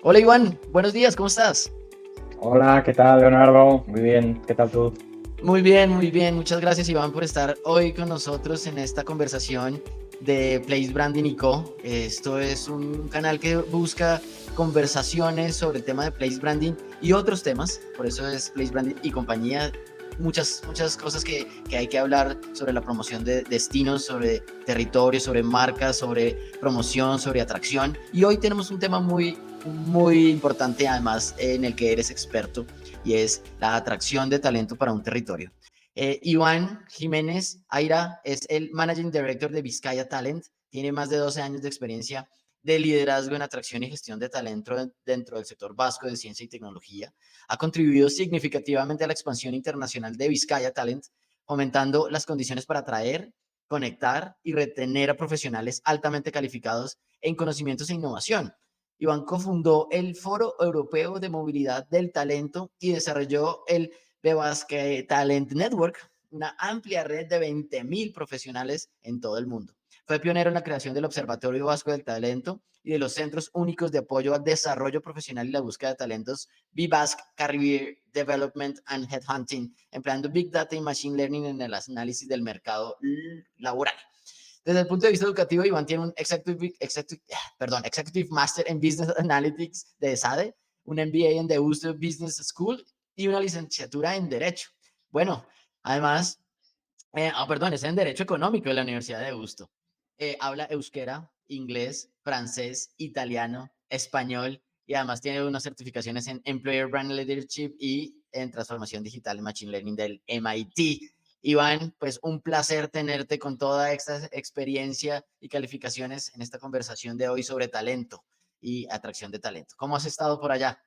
Hola Iván, buenos días, ¿cómo estás? Hola, ¿qué tal, Leonardo? Muy bien, ¿qué tal tú? Muy bien, muchas gracias Iván por estar hoy con nosotros en esta conversación de Place Branding y Co. Esto es un canal que busca conversaciones sobre el tema de Place Branding y otros temas, por eso es Place Branding y compañía. Muchas cosas que hay que hablar sobre la promoción de destinos, sobre territorios, sobre marcas, sobre promoción, sobre atracción. Y hoy tenemos un tema muy importante además en el que eres experto y es la atracción de talento para un territorio. Iván Jiménez Aira es el Managing Director de Vizcaya Talent, tiene más de 12 años de experiencia de liderazgo en atracción y gestión de talento dentro del sector vasco de ciencia y tecnología. Ha contribuido significativamente a la expansión internacional de Vizcaya Talent, fomentando las condiciones para atraer, conectar y retener a profesionales altamente calificados en conocimientos e innovación. Iván cofundó el Foro Europeo de Movilidad del Talento y desarrolló el Bebasque Talent Network, una amplia red de 20.000 profesionales en todo el mundo. Fue pionero en la creación del Observatorio Vasco del Talento y de los Centros Únicos de Apoyo al Desarrollo Profesional y la Búsqueda de Talentos, BIBASC Career Development and Headhunting, empleando Big Data y Machine Learning en el análisis del mercado laboral. Desde el punto de vista educativo, Iván tiene un Executive Master en Business Analytics de SADE, un MBA en The Ulster Business School y una licenciatura en Derecho. Bueno, además, es en Derecho Económico de la Universidad de Deusto. Habla euskera, inglés, francés, italiano, español y además tiene unas certificaciones en Employer Brand Leadership y en Transformación Digital y Machine Learning del MIT. Iván, pues un placer tenerte con toda esta experiencia y calificaciones en esta conversación de hoy sobre talento y atracción de talento. ¿Cómo has estado por allá?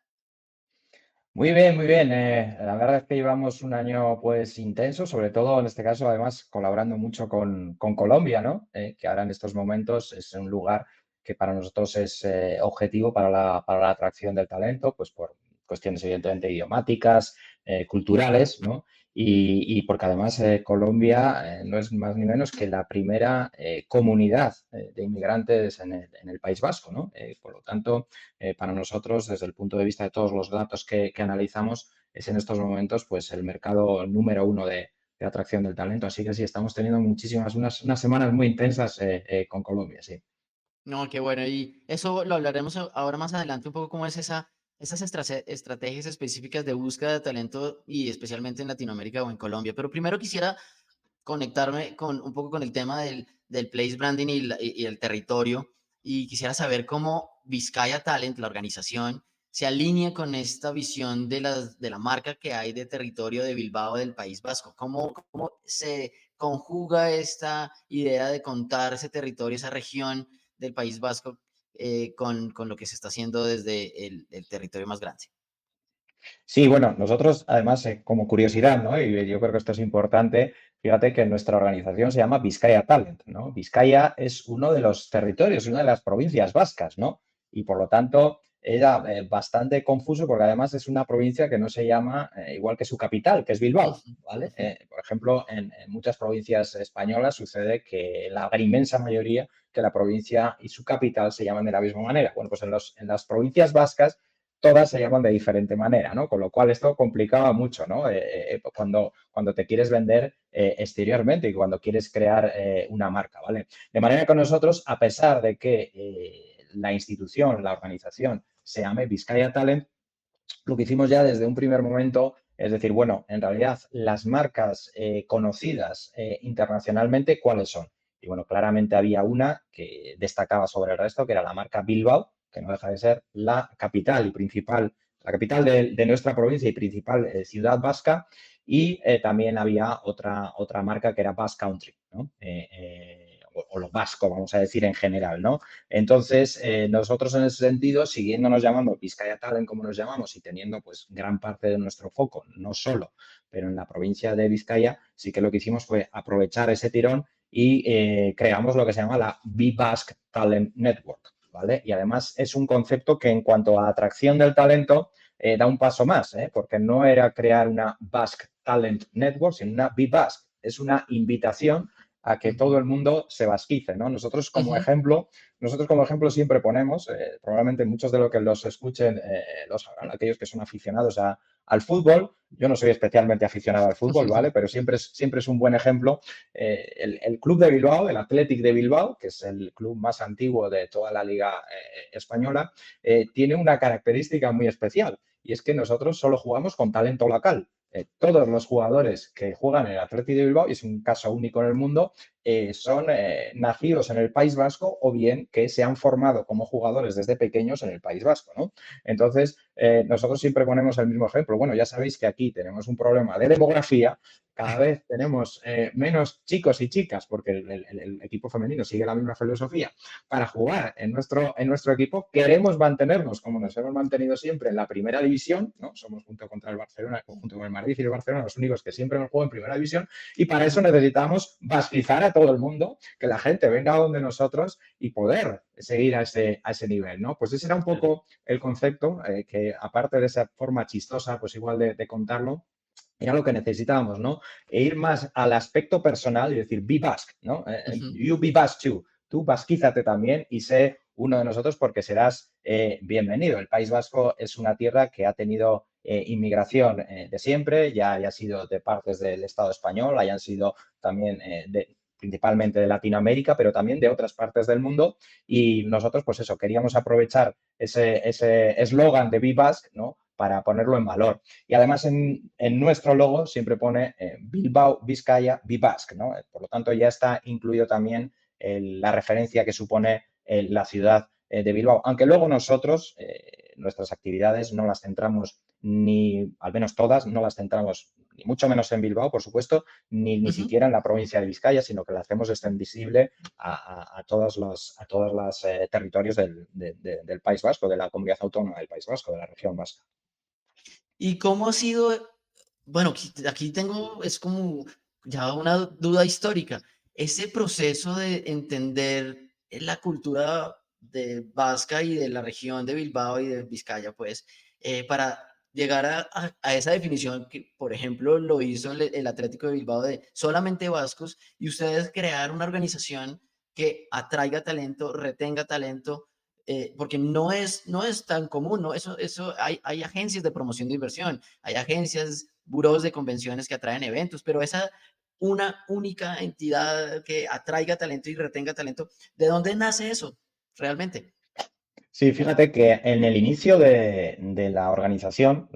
Muy bien, muy bien. La verdad es que llevamos un año pues intenso, sobre todo en este caso, además, colaborando mucho con Colombia, ¿no? Que ahora en estos momentos es un lugar que para nosotros es objetivo para la atracción del talento, pues por cuestiones evidentemente idiomáticas, culturales, ¿no? Y porque además Colombia no es más ni menos que la primera comunidad de inmigrantes en el País Vasco, ¿no? Por lo tanto, para nosotros, desde el punto de vista de todos los datos que analizamos, es en estos momentos pues el mercado número uno de atracción del talento. Así que sí, estamos teniendo unas semanas muy intensas con Colombia, sí. No, qué bueno. Y eso lo hablaremos ahora más adelante, un poco cómo es esas estrategias específicas de búsqueda de talento y especialmente en Latinoamérica o en Colombia. Pero primero quisiera conectarme con un poco con el tema del place branding y el territorio. Y quisiera saber cómo Vizcaya Talent, la organización, se alinea con esta visión de la marca que hay de territorio de Bilbao del País Vasco. ¿Cómo se conjuga esta idea de contar ese territorio, esa región del País Vasco con lo que se está haciendo desde el territorio más grande? Sí, bueno, nosotros además, como curiosidad, ¿no? Y yo creo que esto es importante, fíjate que nuestra organización se llama Vizcaya Talent, ¿no? Vizcaya es uno de los territorios, una de las provincias vascas, ¿no? Y por lo tanto era bastante confuso porque además es una provincia que no se llama igual que su capital, que es Bilbao, Ujú, ¿vale? ujú. Por ejemplo, en muchas provincias españolas sucede que la inmensa mayoría que la provincia y su capital se llaman de la misma manera. Bueno, pues en las provincias vascas todas se llaman de diferente manera, ¿no? Con lo cual esto complicaba mucho, ¿no? Cuando te quieres vender exteriormente y cuando quieres crear una marca, ¿vale? De manera que nosotros, a pesar de que la institución, la organización se llame Vizcaya Talent, lo que hicimos ya desde un primer momento es decir, bueno, en realidad las marcas conocidas internacionalmente, ¿cuáles son? Y bueno, claramente había una que destacaba sobre el resto, que era la marca Bilbao, que no deja de ser la capital y principal, la capital de nuestra provincia y principal ciudad vasca. Y también había otra marca que era Basque Country, ¿no? O lo vasco, vamos a decir en general, ¿no? Entonces, nosotros en ese sentido, siguiéndonos llamando Vizcaya Talent como nos llamamos y teniendo pues gran parte de nuestro foco, no solo, pero en la provincia de Vizcaya, sí que lo que hicimos fue aprovechar ese tirón y creamos lo que se llama la B-Basque Talent Network, ¿vale? Y además es un concepto que en cuanto a atracción del talento da un paso más, porque no era crear una Basque Talent Network, sino una B-Basque. Es una invitación a que todo Ujú, el mundo se basquice, ¿no? ujú, Nosotros como ejemplo siempre ponemos, probablemente muchos de los que los escuchen, aquellos que son aficionados al fútbol, yo no soy especialmente aficionado al fútbol, ¿vale? Pero siempre es un buen ejemplo. El Club de Bilbao, el Athletic de Bilbao, que es el club más antiguo de toda la Liga española, tiene una característica muy especial y es que nosotros solo jugamos con talento local. Todos los jugadores que juegan en el Athletic de Bilbao, y es un caso único en el mundo, son nacidos en el País Vasco o bien que se han formado como jugadores desde pequeños en el País Vasco, ¿no? Entonces, nosotros siempre ponemos el mismo ejemplo. Bueno, ya sabéis que aquí tenemos un problema de demografía, cada vez tenemos menos chicos y chicas, porque el equipo femenino sigue la misma filosofía, para jugar en nuestro equipo. Queremos mantenernos como nos hemos mantenido siempre en la primera división, ¿no? Somos junto contra el Barcelona, junto con el Madrid y el Barcelona, los únicos que siempre hemos jugado en primera división, y para eso necesitamos basquizar a todo el mundo, que la gente venga donde nosotros y poder seguir a ese nivel, ¿no? Pues ese era un claro. poco el concepto, que aparte de esa forma chistosa, pues igual de contarlo, era lo que necesitábamos, ¿no? E ir más al aspecto personal y decir, be Basque, ¿no? Ujú. You be Basque too. Tú basquízate también y sé uno de nosotros porque serás bienvenido. El País Vasco es una tierra que ha tenido inmigración de siempre, ya haya sido de partes del Estado español, hayan sido también principalmente de Latinoamérica, pero también de otras partes del mundo. Y nosotros, pues eso, queríamos aprovechar ese eslogan de Be Basque, ¿no? Para ponerlo en valor. Y además en nuestro logo siempre pone Bilbao, Vizcaya, Be Basque, ¿no? Por lo tanto, ya está incluido también la referencia que supone la ciudad de Bilbao. Aunque luego nosotros, nuestras actividades no las centramos ni, al menos todas, no las centramos ni mucho menos en Bilbao, por supuesto, ni Ujú. siquiera en la provincia de Vizcaya, sino que la hacemos extensible a todos los territorios del País Vasco, de la comunidad autónoma del País Vasco, de la región vasca. ¿Y cómo ha sido? Bueno, aquí tengo, es como ya una duda histórica. Ese proceso de entender la cultura de vasca y de la región de Bilbao y de Vizcaya, pues, para llegar a esa definición que, por ejemplo, lo hizo el Atlético de Bilbao de solamente vascos y ustedes crear una organización que atraiga talento, retenga talento, porque no es tan común, ¿no? Eso hay agencias de promoción de inversión, hay agencias, buros de convenciones que atraen eventos, pero esa una única entidad que atraiga talento y retenga talento, ¿de dónde nace eso realmente? Sí, fíjate que en el inicio de la organización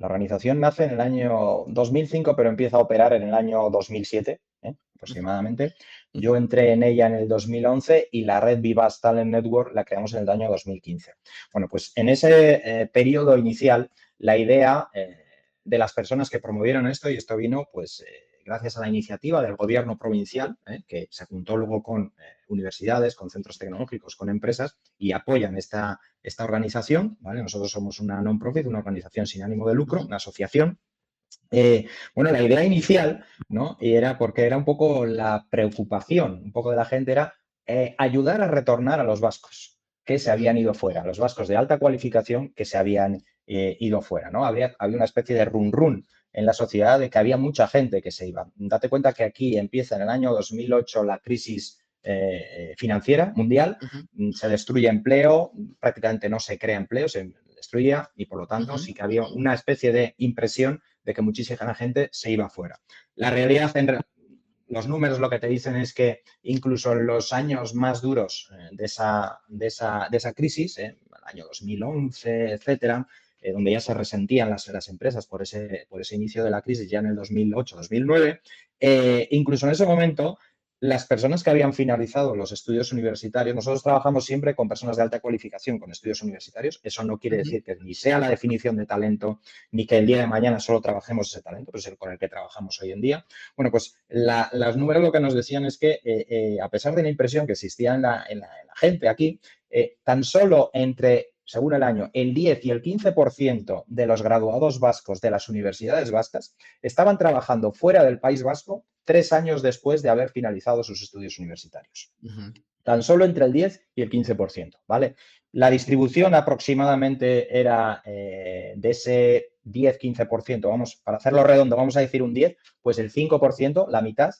nace en el año 2005, pero empieza a operar en el año 2007, Ujú, aproximadamente. Yo ujú, entré en ella en el 2011 y la red Vivas Talent Network la creamos en el año 2015. Bueno, pues en ese periodo inicial, la idea de las personas que promovieron esto, y esto vino pues gracias a la iniciativa del gobierno provincial, que se juntó luego con universidades, con centros tecnológicos, con empresas y apoyan esta organización, ¿vale? Nosotros somos una non-profit, una organización sin ánimo de lucro, ujú, una asociación. Bueno, la idea inicial, ¿no? Y era porque era un poco la preocupación, un poco de la gente, era ayudar a retornar a los vascos que se ujú, habían ido fuera, los vascos de alta cualificación que se habían ido fuera, ¿no? Había una especie de run-run en la sociedad de que había mucha gente que se iba. Date cuenta que aquí empieza en el año 2008 la crisis financiera mundial, ujú, se destruye empleo, prácticamente no se crea empleo, se destruía y por lo tanto ujú, sí que había una especie de impresión de que muchísima gente se iba fuera. La realidad, los números lo que te dicen es que incluso en los años más duros de esa crisis, el año 2011, etcétera, donde ya se resentían las empresas por ese inicio de la crisis, ya en el 2008-2009, incluso en ese momento las personas que habían finalizado los estudios universitarios, nosotros trabajamos siempre con personas de alta cualificación con estudios universitarios. Eso no quiere ujú, decir que ni sea la definición de talento, ni que el día de mañana solo trabajemos ese talento, pues es el con el que trabajamos hoy en día. Bueno, pues los números lo que nos decían es que, a pesar de la impresión que existía en la gente aquí, tan solo entre, según el año, el 10 y el 15% de los graduados vascos de las universidades vascas estaban trabajando fuera del País Vasco 3 años después de haber finalizado sus estudios universitarios. ujú. Tan solo entre el 10 y el 15%, ¿vale? La distribución aproximadamente era de ese 10-15%, vamos, para hacerlo redondo, vamos a decir un 10, pues el 5%, la mitad,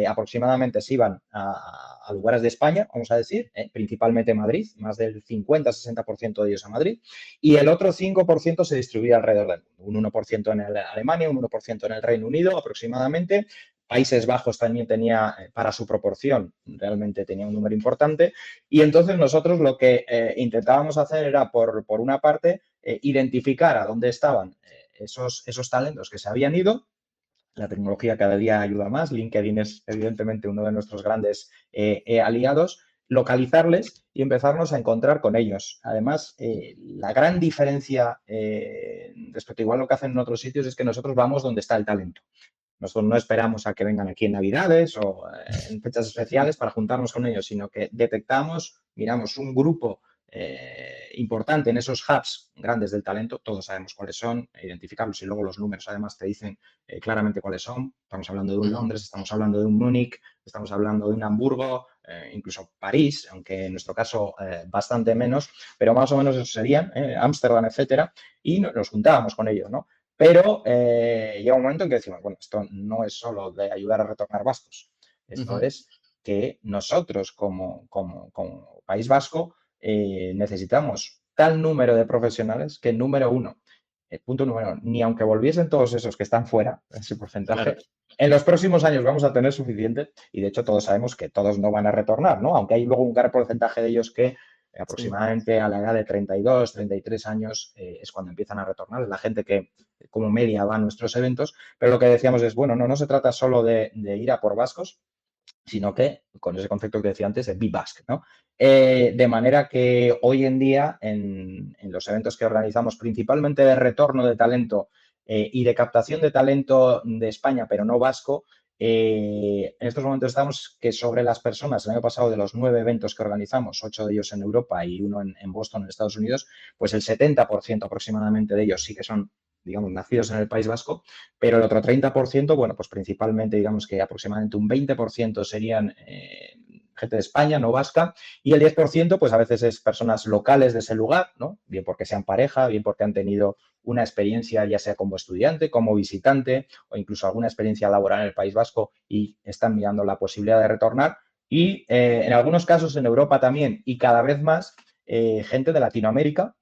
aproximadamente se iban a lugares de España, vamos a decir, principalmente Madrid, más del 50-60% de ellos a Madrid, y el otro 5% se distribuía alrededor del mundo, un 1% en Alemania, un 1% en el Reino Unido aproximadamente. Países Bajos también tenía, para su proporción, realmente tenía un número importante. Y entonces nosotros lo que intentábamos hacer era, por una parte, identificar a dónde estaban esos talentos que se habían ido. La tecnología cada día ayuda más. LinkedIn es evidentemente uno de nuestros grandes aliados. Localizarles y empezarnos a encontrar con ellos. Además, la gran diferencia respecto a igual lo que hacen en otros sitios es que nosotros vamos donde está el talento. Nosotros no esperamos a que vengan aquí en Navidades o en fechas especiales para juntarnos con ellos, sino que detectamos, miramos un grupo importante en esos hubs grandes del talento, todos sabemos cuáles son, identificarlos y luego los números además te dicen claramente cuáles son. Estamos hablando de un Londres, estamos hablando de un Múnich, estamos hablando de un Hamburgo, incluso París, aunque en nuestro caso bastante menos, pero más o menos eso serían, Ámsterdam, etcétera, y nos juntábamos con ellos, ¿no? Pero llega un momento en que decimos, bueno, esto no es solo de ayudar a retornar vascos, esto es que nosotros como País Vasco necesitamos tal número de profesionales que, número uno, punto número uno, ni aunque volviesen todos esos que están fuera, ese porcentaje, claro, en los próximos años vamos a tener suficiente y de hecho todos sabemos que todos no van a retornar, ¿no? Aunque hay luego un gran porcentaje de ellos que aproximadamente a la edad de 32, 33 años es cuando empiezan a retornar, es la gente que como media va a nuestros eventos, pero lo que decíamos es, bueno, no se trata solo de ir a por vascos, sino que con ese concepto que decía antes de Be Basque, ¿no? De manera que hoy en día en los eventos que organizamos, principalmente de retorno de talento y de captación de talento de España, pero no vasco, en estos momentos estamos que sobre las personas, el año pasado de los 9 eventos que organizamos, 8 de ellos en Europa y uno en Boston, en Estados Unidos, pues el 70% aproximadamente de ellos sí que son, digamos, nacidos en el País Vasco, pero el otro 30%, bueno, pues principalmente, digamos que aproximadamente un 20% serían gente de España, no vasca, y el 10%, pues a veces es personas locales de ese lugar, ¿no? Bien porque sean pareja, bien porque han tenido una experiencia ya sea como estudiante, como visitante o incluso alguna experiencia laboral en el País Vasco y están mirando la posibilidad de retornar. Y en algunos casos en Europa también y cada vez más gente de Latinoamérica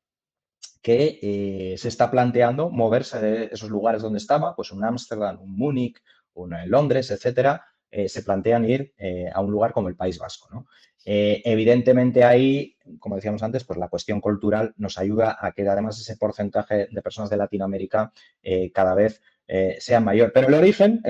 que se está planteando moverse de esos lugares donde estaba, pues un Ámsterdam, un Múnich, un Londres, etcétera, se plantean ir a un lugar como el País Vasco, ¿no? Evidentemente ahí, como decíamos antes, pues la cuestión cultural nos ayuda a que además ese porcentaje de personas de Latinoamérica cada vez sea mayor. Pero el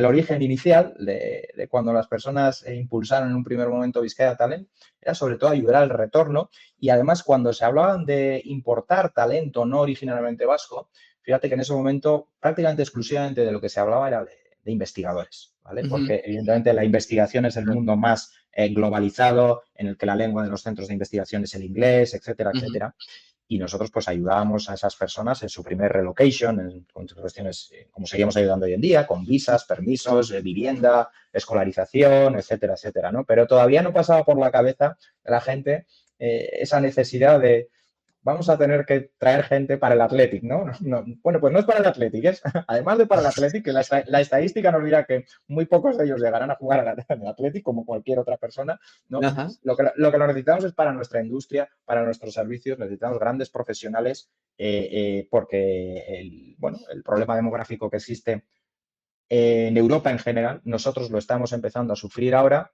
origen inicial de cuando las personas impulsaron en un primer momento Bizkaia Talent era sobre todo ayudar al retorno y además cuando se hablaban de importar talento no originalmente vasco, fíjate que en ese momento prácticamente exclusivamente de lo que se hablaba era de investigadores, ¿vale? Porque evidentemente la investigación es el mundo más globalizado, en el que la lengua de los centros de investigación es el inglés, etcétera, etcétera. Y nosotros pues ayudábamos a esas personas en su primer relocation, con cuestiones como seguimos ayudando hoy en día, con visas, permisos, vivienda, escolarización, etcétera, etcétera, ¿no? Pero todavía no pasaba por la cabeza de la gente esa necesidad de vamos a tener que traer gente para el Athletic, ¿no? Bueno, pues no es para el Athletic, es además de para el Athletic, que la estadística nos dirá que muy pocos de ellos llegarán a jugar en el Athletic como cualquier otra persona, ¿no? Lo que necesitamos es para nuestra industria, para nuestros servicios, necesitamos grandes profesionales porque el problema demográfico que existe en Europa en general, nosotros lo estamos empezando a sufrir ahora.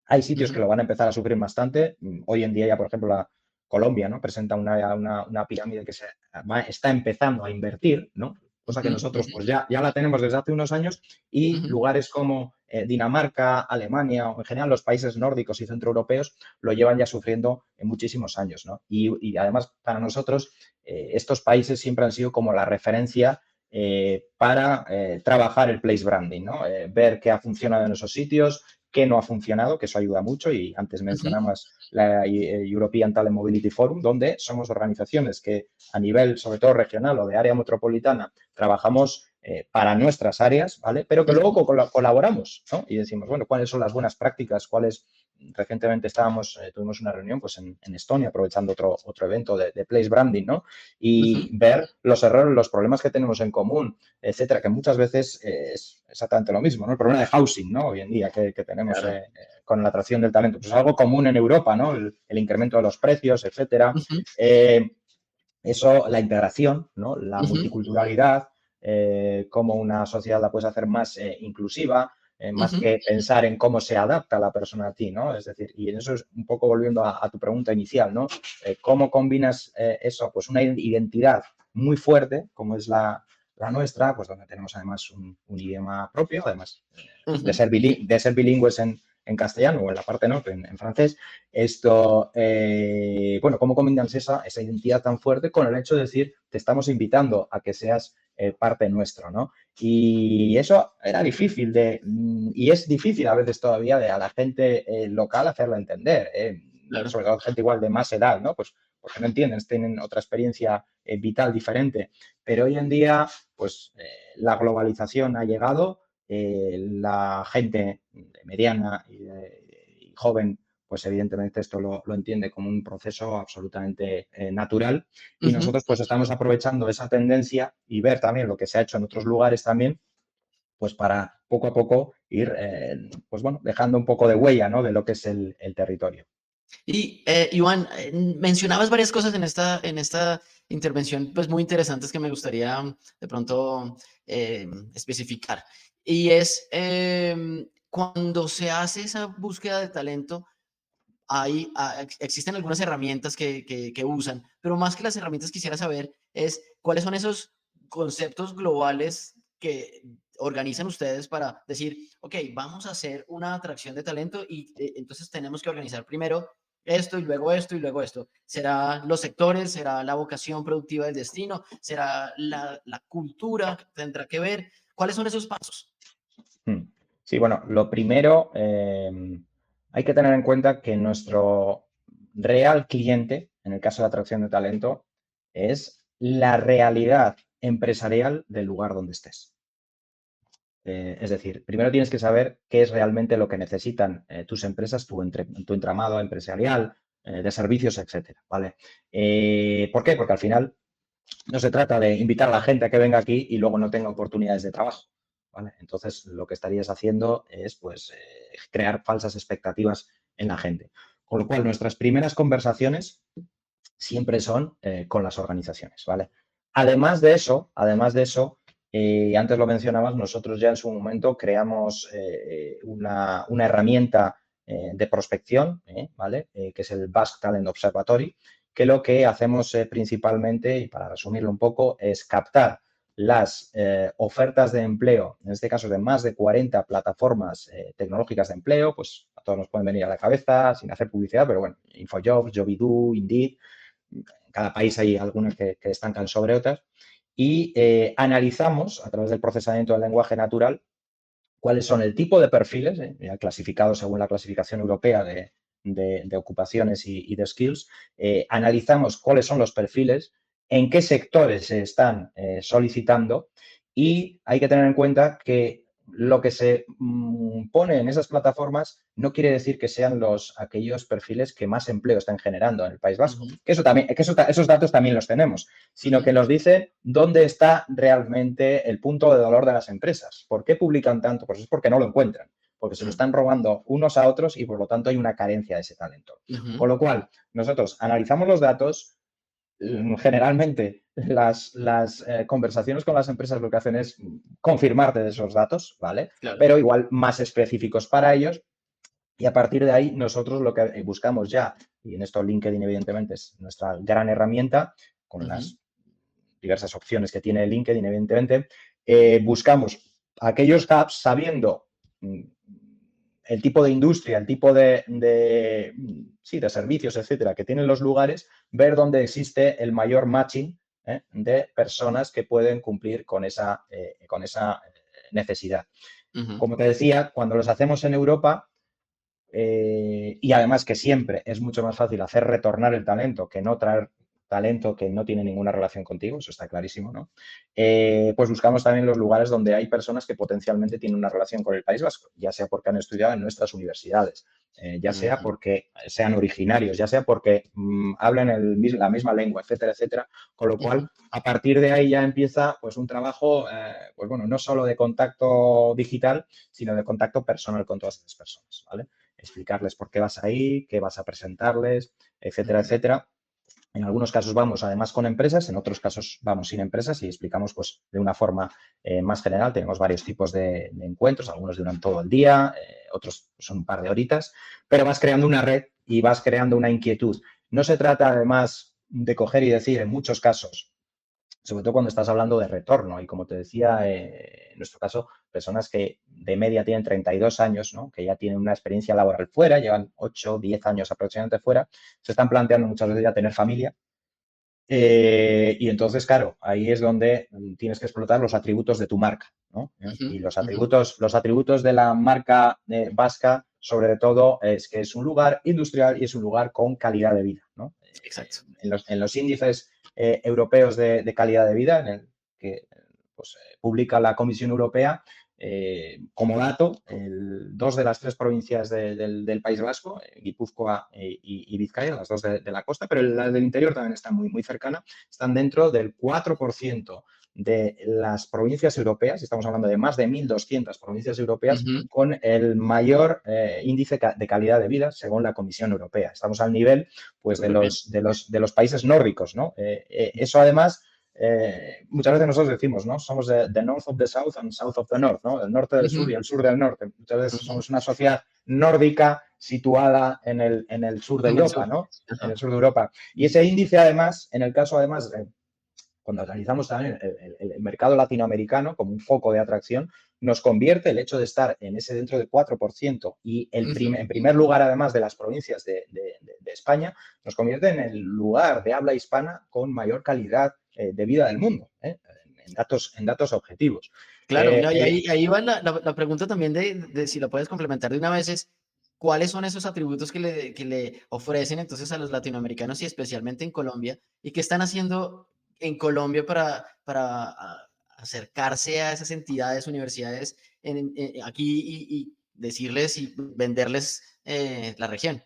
Hay sitios que lo van a empezar a sufrir bastante. Hoy en día ya, por ejemplo, Colombia, ¿no? Presenta una pirámide que está empezando a invertir, ¿no? Cosa que nosotros pues ya la tenemos desde hace unos años y lugares como Dinamarca, Alemania o en general los países nórdicos y centroeuropeos lo llevan ya sufriendo en muchísimos años, ¿no? Y además para nosotros estos países siempre han sido como la referencia para trabajar el place branding, ¿no? Ver qué ha funcionado en esos sitios, qué no ha funcionado, que eso ayuda mucho y antes mencionamos la European Talent Mobility Forum, donde somos organizaciones que a nivel, sobre todo regional o de área metropolitana, trabajamos para nuestras áreas, ¿vale? Pero que luego colaboramos, ¿no? Y decimos, bueno, ¿cuáles son las buenas prácticas? ¿Cuáles recientemente tuvimos una reunión pues, en Estonia, aprovechando otro evento de Place Branding, ¿no? Y Ujú, ver los errores, los problemas que tenemos en común, etcétera, que muchas veces es exactamente lo mismo, ¿no? El problema de housing, ¿no? Hoy en día que tenemos claro. con la atracción del talento. Pues es algo común en Europa, ¿no? El incremento de los precios, etcétera. Ujú, Eso, la integración, ¿no? La ujú, multiculturalidad, cómo una sociedad la puedes hacer más inclusiva, más ujú, que pensar en cómo se adapta la persona a ti, ¿no? Es decir, y en eso es un poco volviendo a tu pregunta inicial, ¿no? ¿Cómo combinas eso? Pues una identidad muy fuerte, como es la nuestra, pues donde tenemos además un idioma propio, además ujú. de ser bilingües en castellano o en la parte norte en francés, bueno, ¿cómo combinas esa identidad tan fuerte con el hecho de decir, te estamos invitando a que seas parte nuestro, ¿no? Y eso era difícil y es difícil a veces todavía a la gente local hacerlo entender, Claro. sobre todo gente igual de más edad, ¿no? Pues porque no entienden, tienen otra experiencia vital diferente. Pero hoy en día, pues la globalización ha llegado, la gente mediana y joven pues evidentemente esto lo entiende como un proceso absolutamente natural y Ujú. nosotros pues estamos aprovechando esa tendencia y ver también lo que se ha hecho en otros lugares también, pues para poco a poco ir, pues bueno, dejando un poco de huella, ¿no? De lo que es el territorio. Y Iván, mencionabas varias cosas en esta intervención, pues muy interesantes que me gustaría de pronto especificar. Y es cuando se hace esa búsqueda de talento, existen algunas herramientas que usan, pero más que las herramientas quisiera saber es cuáles son esos conceptos globales que organizan ustedes para decir, ok, vamos a hacer una atracción de talento y entonces tenemos que organizar primero esto y luego esto y luego esto. ¿Será los sectores? ¿Será la vocación productiva del destino? ¿Será la cultura que tendrá que ver? ¿Cuáles son esos pasos? Mm. Sí, bueno, lo primero, hay que tener en cuenta que nuestro real cliente, en el caso de atracción de talento, es la realidad empresarial del lugar donde estés. Es decir, primero tienes que saber qué es realmente lo que necesitan tus empresas, tu entramado empresarial, de servicios, etcétera, ¿vale? ¿Por qué? Porque al final no se trata de invitar a la gente a que venga aquí y luego no tenga oportunidades de trabajo, ¿vale? Entonces, lo que estarías haciendo es, pues, crear falsas expectativas en la gente. Con lo cual, nuestras primeras conversaciones siempre son con las organizaciones, ¿vale? Además de eso, antes lo mencionabas, nosotros ya en su momento creamos una herramienta de prospección, ¿vale? Que es el Basque Talent Observatory, que lo que hacemos principalmente, y para resumirlo un poco, es captar las ofertas de empleo, en este caso de más de 40 plataformas tecnológicas de empleo, pues a todos nos pueden venir a la cabeza sin hacer publicidad, pero bueno, InfoJobs, Jobidoo, Indeed, en cada país hay algunas que estancan sobre otras, y analizamos a través del procesamiento del lenguaje natural cuáles son el tipo de perfiles, ya clasificados según la clasificación europea de ocupaciones y de skills, analizamos cuáles son los perfiles, en qué sectores se están solicitando y hay que tener en cuenta que lo que se pone en esas plataformas no quiere decir que sean aquellos perfiles que más empleo están generando en el País Vasco. Ujú, Que eso también, esos datos también los tenemos, sino ujú, que nos dice dónde está realmente el punto de dolor de las empresas. ¿Por qué publican tanto? Pues es porque no lo encuentran, porque se lo están robando unos a otros y por lo tanto hay una carencia de ese talento. ujú, Con lo cual, nosotros analizamos los datos, generalmente las conversaciones con las empresas lo que hacen es confirmarte de esos datos, ¿vale? claro. Pero igual más específicos para ellos y a partir de ahí nosotros lo que buscamos ya, y en esto LinkedIn evidentemente es nuestra gran herramienta, con Ujú, las diversas opciones que tiene LinkedIn evidentemente, buscamos aquellos hubs sabiendo el tipo de industria, el tipo sí, de servicios, etcétera, que tienen los lugares, ver dónde existe el mayor matching de personas que pueden cumplir con esa necesidad. ujú. Como te decía, cuando los hacemos en Europa, y además que siempre es mucho más fácil hacer retornar el talento que no traer talento que no tiene ninguna relación contigo, eso está clarísimo, ¿no? Pues buscamos también los lugares donde hay personas que potencialmente tienen una relación con el País Vasco, ya sea porque han estudiado en nuestras universidades, ya sea Ujú. porque sean originarios, ya sea porque hablan la misma lengua, etcétera, etcétera. Con lo cual, Ujú. a partir de ahí ya empieza pues un trabajo, pues bueno, no solo de contacto digital, sino de contacto personal con todas estas personas, ¿vale? Explicarles por qué vas ahí, qué vas a presentarles, etcétera, Ujú. etcétera. En algunos casos vamos además con empresas, en otros casos vamos sin empresas y explicamos pues de una forma más general. Tenemos varios tipos de encuentros, algunos duran todo el día, otros son un par de horitas, pero vas creando una red y vas creando una inquietud. No se trata además de coger y decir en muchos casos, sobre todo cuando estás hablando de retorno. Y como te decía, en nuestro caso, personas que de media tienen 32 años, ¿no? Que ya tienen una experiencia laboral fuera, llevan 8, 10 años aproximadamente fuera, se están planteando muchas veces ya tener familia. Y entonces, claro, ahí es donde tienes que explotar los atributos de tu marca, ¿no? Ujú. Y Ujú. los atributos de la marca vasca, sobre todo, es que es un lugar industrial y es un lugar con calidad de vida, ¿no? Exacto. En los índices europeos de calidad de vida, en el que pues, publica la Comisión Europea, como dato, dos de las tres provincias del País Vasco, Guipúzcoa y Vizcaya, las dos de la costa, pero las del interior también están muy, muy cercanas, están dentro del 4% de las provincias europeas, estamos hablando de más de 1.200 provincias europeas, Ujú. con el mayor índice de calidad de vida según la Comisión Europea. Estamos al nivel pues, Súper bien. de los países nórdicos, ¿no? Eso además muchas veces nosotros decimos, ¿no? Somos the north of the south and south of the north, ¿no? El norte del sur Ujú. y el sur del norte. Muchas veces Ujú. somos una sociedad nórdica situada en el sur de En el sur. Europa, ¿no? En Ajá. el sur de Europa. Y ese índice, además, en el caso, además, cuando analizamos también el mercado latinoamericano como un foco de atracción, nos convierte el hecho de estar en ese dentro del 4% y Ujú. en primer lugar, además de las provincias de España, nos convierte en el lugar de habla hispana con mayor calidad de vida del mundo, en datos objetivos. Claro, no, y ahí va la pregunta también de si lo puedes complementar de una vez es, ¿cuáles son esos atributos que le ofrecen entonces a los latinoamericanos y especialmente en Colombia? ¿Y qué están haciendo en Colombia para acercarse a esas entidades, universidades aquí y decirles y venderles la región?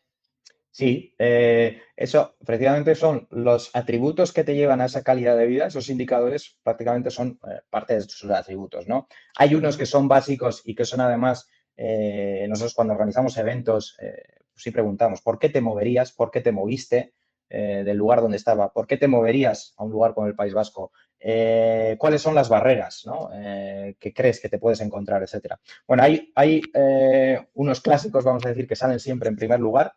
Sí, eso precisamente son los atributos que te llevan a esa calidad de vida, esos indicadores prácticamente son parte de sus atributos, ¿no? Hay unos Ujú. que son básicos y que son además, nosotros cuando organizamos eventos, sí preguntamos, ¿por qué te moverías? ¿Por qué te moviste del lugar donde estaba? ¿Por qué te moverías a un lugar como el País Vasco? ¿Cuáles son las barreras, ¿no? Que crees que te puedes encontrar, etcétera? Bueno, hay unos clásicos, vamos a decir, que salen siempre en primer lugar.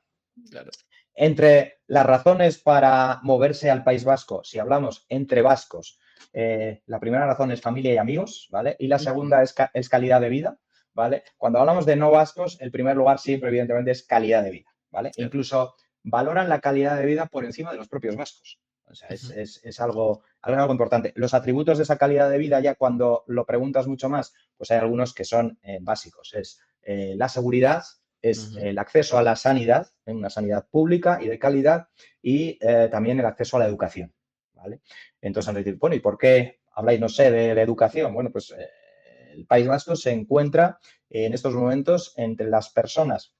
Claro. Entre las razones para moverse al País Vasco, si hablamos entre vascos, la primera razón es familia y amigos, ¿vale? Y la Ujú. segunda es calidad de vida, ¿vale? Cuando hablamos de no vascos, el primer lugar siempre, evidentemente, es calidad de vida, ¿vale? Claro. Incluso valoran la calidad de vida por encima de los propios vascos. O sea, Ujú. es algo importante. Los atributos de esa calidad de vida, ya cuando lo preguntas mucho más, pues hay algunos que son básicos. Es la seguridad, es Ujú. el acceso a la sanidad, una sanidad pública y de calidad, y también el acceso a la educación, ¿vale? Entonces, han decir, bueno, ¿y por qué habláis, no sé, de educación? Bueno, pues el País Vasco se encuentra en estos momentos entre las personas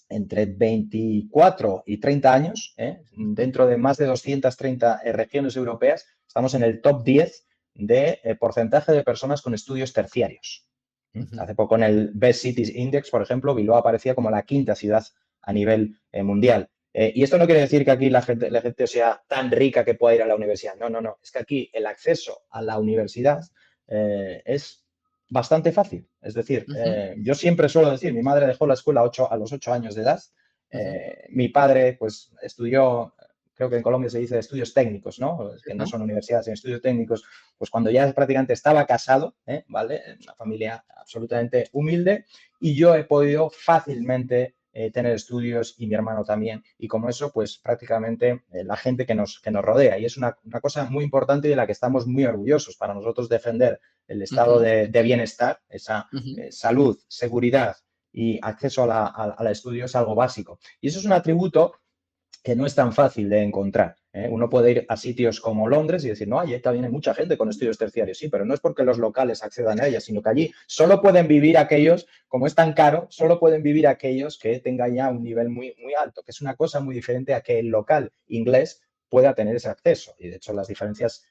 entre 24 y 30 años, Ujú. dentro de más de 230 regiones europeas, estamos en el top 10 de porcentaje de personas con estudios terciarios. Ujú. Hace poco en el Best Cities Index, por ejemplo, Bilbao aparecía como la quinta ciudad a nivel mundial. Y esto no quiere decir que aquí la gente sea tan rica que pueda ir a la universidad. No, no, no. Es que aquí el acceso a la universidad es bastante fácil. Es decir, Ujú. yo siempre suelo decir, mi madre dejó la escuela a los 8 años de edad. Ujú. Mi padre, pues, estudió, creo que en Colombia se dice estudios técnicos, ¿no? Que no Ujú. son universidades, sino estudios técnicos, pues cuando ya prácticamente estaba casado, ¿vale? En una familia absolutamente humilde, y yo he podido fácilmente tener estudios y mi hermano también. Y como eso, pues prácticamente la gente que nos rodea. Y es una cosa muy importante y de la que estamos muy orgullosos para nosotros defender el estado Ujú. de bienestar, esa Ujú. salud, seguridad y acceso a la estudio es algo básico. Y eso es un atributo que no es tan fácil de encontrar. Uno puede ir a sitios como Londres y decir, no, allí también hay mucha gente con estudios terciarios, sí, pero no es porque los locales accedan a ellas, sino que allí solo pueden vivir aquellos, como es tan caro, solo pueden vivir aquellos que tengan ya un nivel muy, muy alto, que es una cosa muy diferente a que el local inglés pueda tener ese acceso. Y de hecho las diferencias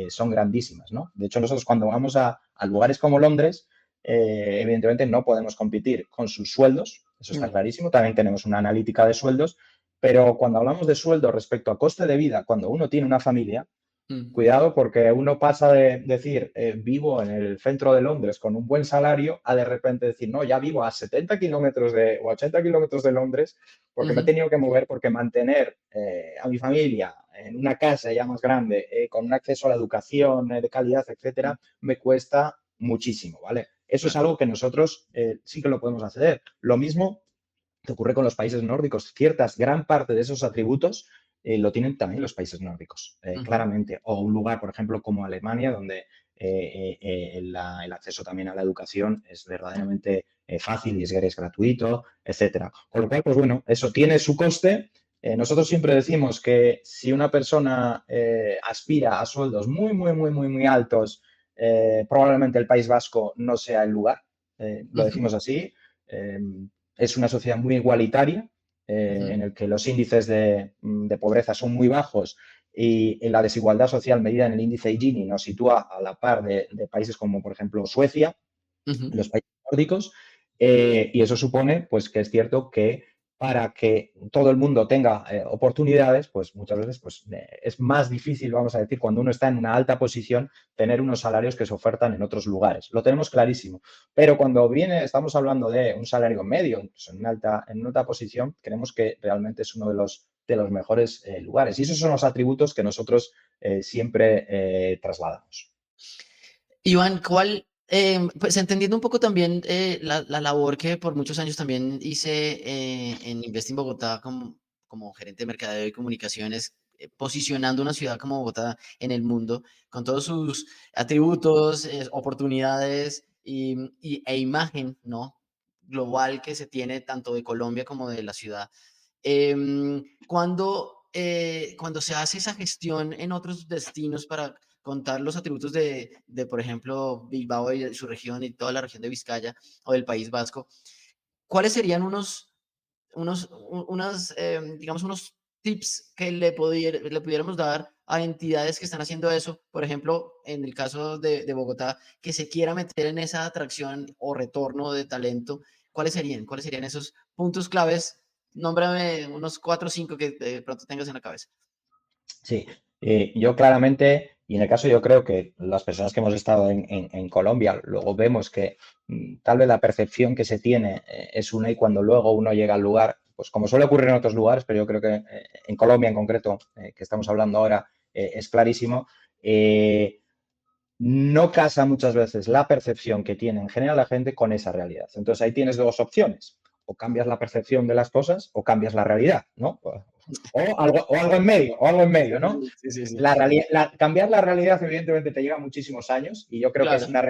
son grandísimas, ¿no? De hecho nosotros cuando vamos a lugares como Londres, evidentemente no podemos competir con sus sueldos, eso está clarísimo, también tenemos una analítica de sueldos, pero cuando hablamos de sueldo respecto a coste de vida, cuando uno tiene una familia, cuidado porque uno pasa de decir, vivo en el centro de Londres con un buen salario, a de repente decir, no, ya vivo a 70 kilómetros o 80 kilómetros de Londres porque me he tenido que mover, porque mantener a mi familia en una casa ya más grande, con un acceso a la educación de calidad, etcétera, me cuesta muchísimo, ¿vale? Eso es algo que nosotros sí que lo podemos hacer. Lo mismo que ocurre con los países nórdicos. Gran parte de esos atributos lo tienen también los países nórdicos, claramente. O un lugar, por ejemplo, como Alemania, donde el acceso también a la educación es verdaderamente fácil y es gratuito, etcétera. Con lo cual, pues bueno, eso tiene su coste. Nosotros siempre decimos que si una persona aspira a sueldos muy, muy, muy, muy, muy altos, probablemente el País Vasco no sea el lugar. Lo decimos así. Es una sociedad muy igualitaria, en el que los índices de pobreza son muy bajos y la desigualdad social medida en el índice Gini nos sitúa a la par de países como, por ejemplo, Suecia, los países nórdicos, y eso supone pues, que es cierto que para que todo el mundo tenga oportunidades, pues muchas veces es más difícil, vamos a decir, cuando uno está en una alta posición, tener unos salarios que se ofertan en otros lugares. Lo tenemos clarísimo. Pero cuando estamos hablando de un salario medio, incluso en una alta posición, creemos que realmente es uno de los mejores lugares. Y esos son los atributos que nosotros siempre trasladamos. Iván, pues entendiendo un poco también la labor que por muchos años también hice en Invest in Bogotá como gerente de mercadeo y comunicaciones, posicionando una ciudad como Bogotá en el mundo, con todos sus atributos, oportunidades e imagen, ¿no? Global que se tiene tanto de Colombia como de la ciudad. Cuando se hace esa gestión en otros destinos para contar los atributos por ejemplo, Bilbao y su región y toda la región de Vizcaya o del País Vasco, ¿cuáles serían digamos, unos tips que le pudiéramos dar a entidades que están haciendo eso? Por ejemplo, en el caso de Bogotá, que se quiera meter en esa atracción o retorno de talento, ¿cuáles serían? ¿Cuáles serían esos puntos claves? Nómbrame unos 4 o 5 que de pronto tengas en la cabeza. Sí, yo claramente, y en el caso yo creo que las personas que hemos estado en Colombia, luego vemos que tal vez la percepción que se tiene es una y cuando luego uno llega al lugar, pues como suele ocurrir en otros lugares, pero yo creo que en Colombia en concreto, que estamos hablando ahora, es clarísimo, no casa muchas veces la percepción que tiene en general la gente con esa realidad. Entonces ahí tienes dos opciones, o cambias la percepción de las cosas o cambias la realidad, ¿no? O algo en medio, ¿no? Sí, sí, sí. Cambiar la realidad, evidentemente, te lleva muchísimos años y yo creo que es Claro.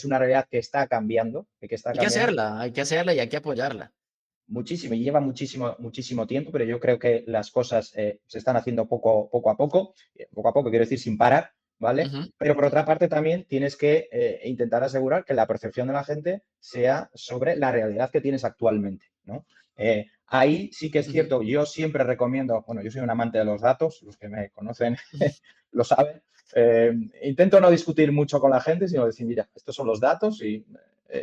una realidad que está cambiando, que está cambiando Hay que hacerla y hay que apoyarla. muchísimo y lleva muchísimo, muchísimo tiempo, pero yo creo que las cosas se están haciendo poco a poco quiero decir sin parar, ¿vale? Ujú, Pero por otra parte también tienes que intentar asegurar que la percepción de la gente sea sobre la realidad que tienes actualmente, ¿no? Ahí sí que es ujú, cierto, yo siempre recomiendo, bueno, yo soy un amante de los datos, los que me conocen lo saben, intento no discutir mucho con la gente, sino decir, mira, estos son los datos y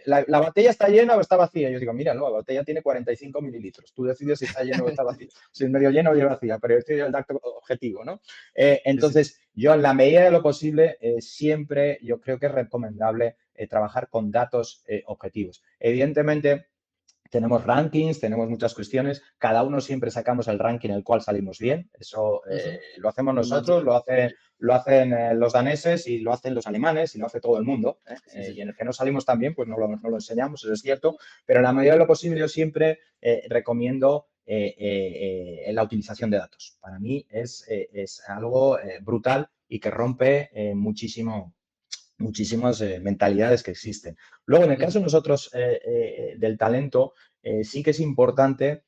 la botella está llena o está vacía. Yo digo, mira, no, la botella tiene 45 mililitros. Tú decides si está llena o está vacía, si es medio llena o medio vacía, pero yo estoy el dato objetivo, ¿no? sí, sí. Entonces, yo en la medida de lo posible, siempre yo creo que es recomendable trabajar con datos objetivos. Evidentemente, tenemos rankings, tenemos muchas cuestiones, cada uno siempre sacamos el ranking en el cual salimos bien, eso Ujú. lo hacemos nosotros, Emblemático. lo hacen los daneses y lo hacen los alemanes y lo hace todo el mundo, Sí, sí. y en el que no salimos tan bien, pues no lo enseñamos, eso es cierto, pero en la medida de lo posible yo siempre recomiendo la utilización de datos. Para mí es algo brutal y que rompe muchísimas mentalidades que existen. Luego, en el Ujú, caso de nosotros del talento, sí que es importante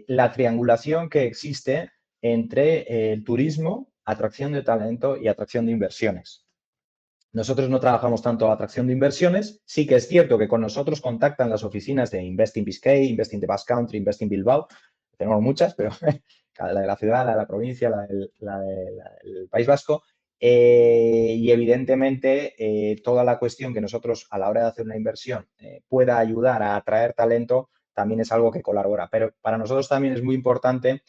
la triangulación que existe entre el turismo, atracción de talento y atracción de inversiones. Nosotros no trabajamos tanto atracción de inversiones. Sí que es cierto que con nosotros contactan las oficinas de Invest in Biscay, Invest in the Basque Country, Invest in Bilbao. Tenemos muchas, pero la de la ciudad, la de la provincia, del País Vasco. Y evidentemente toda la cuestión que nosotros a la hora de hacer una inversión pueda ayudar a atraer talento también es algo que colabora. Pero para nosotros también es muy importante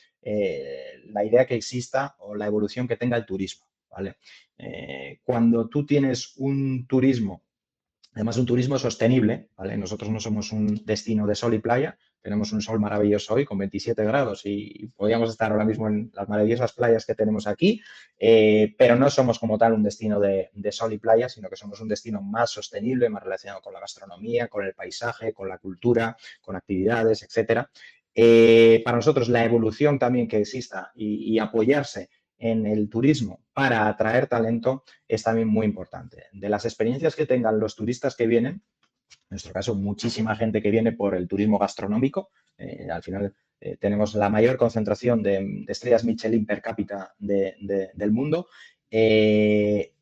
la idea que exista o la evolución que tenga el turismo, ¿vale? Cuando tú tienes un turismo, además un turismo sostenible, ¿vale? Nosotros no somos un destino de sol y playa, tenemos un sol maravilloso hoy con 27 grados y podríamos estar ahora mismo en las maravillosas playas que tenemos aquí, pero no somos como tal un destino de sol y playa, sino que somos un destino más sostenible, más relacionado con la gastronomía, con el paisaje, con la cultura, con actividades, etcétera. Para nosotros la evolución también que exista y apoyarse en el turismo para atraer talento es también muy importante. De las experiencias que tengan los turistas que vienen, en nuestro caso muchísima gente que viene por el turismo gastronómico, al final tenemos la mayor concentración de estrellas Michelin per cápita del mundo,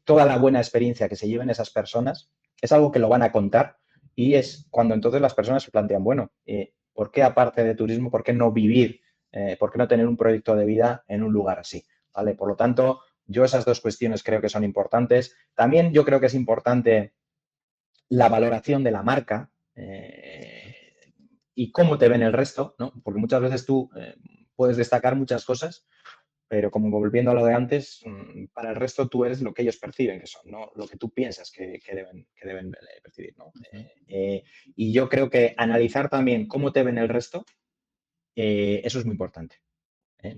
toda la buena experiencia que se lleven esas personas es algo que lo van a contar y es cuando entonces las personas se plantean, bueno, ¿por qué aparte de turismo, por qué no vivir, por qué no tener un proyecto de vida en un lugar así? ¿Vale? Por lo tanto, yo esas dos cuestiones creo que son importantes. También yo creo que es importante la valoración de la marca y cómo te ven el resto, ¿no? Porque muchas veces tú puedes destacar muchas cosas, pero como volviendo a lo de antes, para el resto tú eres lo que ellos perciben que son, no lo que tú piensas que deben percibir, ¿no? Y yo creo que analizar también cómo te ven el resto, eso es muy importante.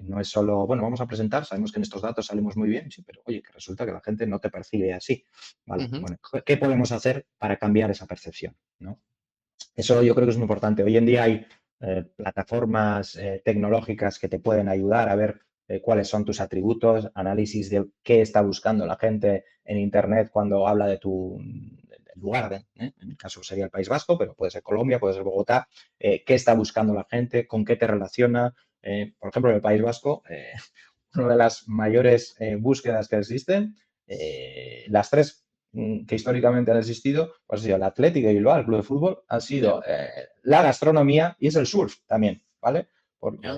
No es solo, bueno, vamos a presentar, sabemos que en estos datos salimos muy bien, sí, pero oye, que resulta que la gente no te percibe así, ¿vale? Ujú. Bueno, ¿qué podemos hacer para cambiar esa percepción, ¿no? Eso yo creo que es muy importante. Hoy en día hay plataformas tecnológicas que te pueden ayudar a ver cuáles son tus atributos, análisis de qué está buscando la gente en Internet cuando habla de del lugar. En mi caso sería el País Vasco, pero puede ser Colombia, puede ser Bogotá. ¿Qué está buscando la gente? ¿Con qué te relaciona? Por ejemplo, en el País Vasco, una de las mayores búsquedas que existen, las tres que históricamente han existido, pues ha sido el Atlético de Bilbao, el club de fútbol, ha sido Ya, la gastronomía y es el surf también, ¿vale? Porque ya.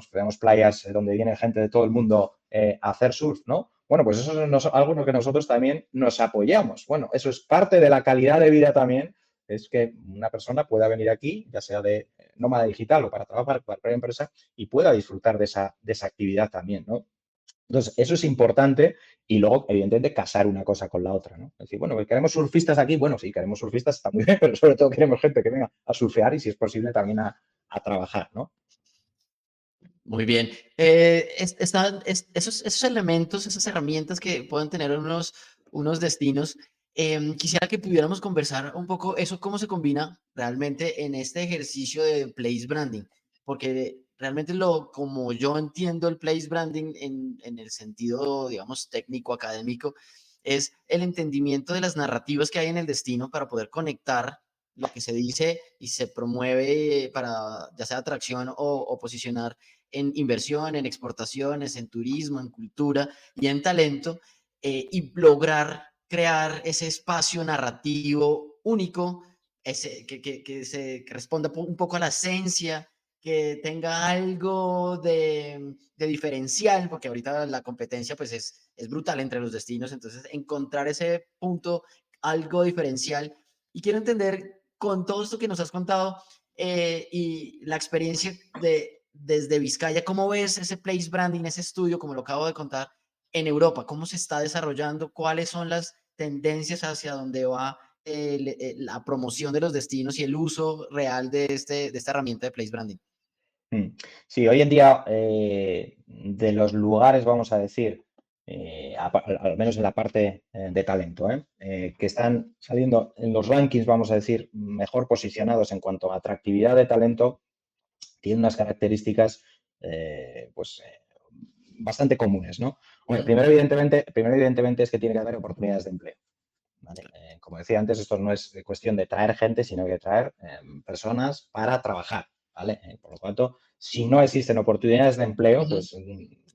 tenemos playas donde viene gente de todo el mundo a hacer surf, ¿no? Bueno, pues eso es algo en lo que nosotros también nos apoyamos. Bueno, eso es parte de la calidad de vida también, es que una persona pueda venir aquí, ya sea de nómada digital o para trabajar para cualquier empresa, y pueda disfrutar de esa actividad también, ¿no? Entonces, eso es importante y luego, evidentemente, casar una cosa con la otra, ¿no? Es decir, bueno, ¿queremos surfistas aquí? Bueno, sí, queremos surfistas, está muy bien, pero sobre todo queremos gente que venga a surfear y, si es posible, también a trabajar, ¿no? Muy bien. Esos elementos, esas herramientas que pueden tener unos destinos, quisiera que pudiéramos conversar un poco eso, cómo se combina realmente en este ejercicio de place branding, porque realmente como yo entiendo el place branding en el sentido, digamos, técnico, académico, es el entendimiento de las narrativas que hay en el destino para poder conectar lo que se dice y se promueve para ya sea atracción o posicionar en inversión, en exportaciones, en turismo, en cultura y en talento, y lograr crear ese espacio narrativo único, que responda un poco a la esencia, que tenga algo de diferencial, porque ahorita la competencia pues es brutal entre los destinos, entonces encontrar ese punto, algo diferencial. Y quiero entender con todo esto que nos has contado y la experiencia desde Vizcaya, ¿cómo ves ese place branding, ese estudio, como lo acabo de contar, en Europa? ¿Cómo se está desarrollando? ¿Cuáles son las tendencias hacia dónde va la promoción de los destinos y el uso real de esta herramienta de place branding? Mm. Sí, hoy en día, de los lugares, vamos a decir, al menos en la parte de talento, que están saliendo en los rankings, vamos a decir, mejor posicionados en cuanto a atractividad de talento, tiene unas características pues, bastante comunes, ¿no? Bueno, Ujú. primero, evidentemente, es que tiene que haber oportunidades de empleo. ¿Vale? Como decía antes, esto no es cuestión de traer gente, sino de traer personas para trabajar. ¿Vale? Por lo tanto, si no existen oportunidades de empleo, Ujú. pues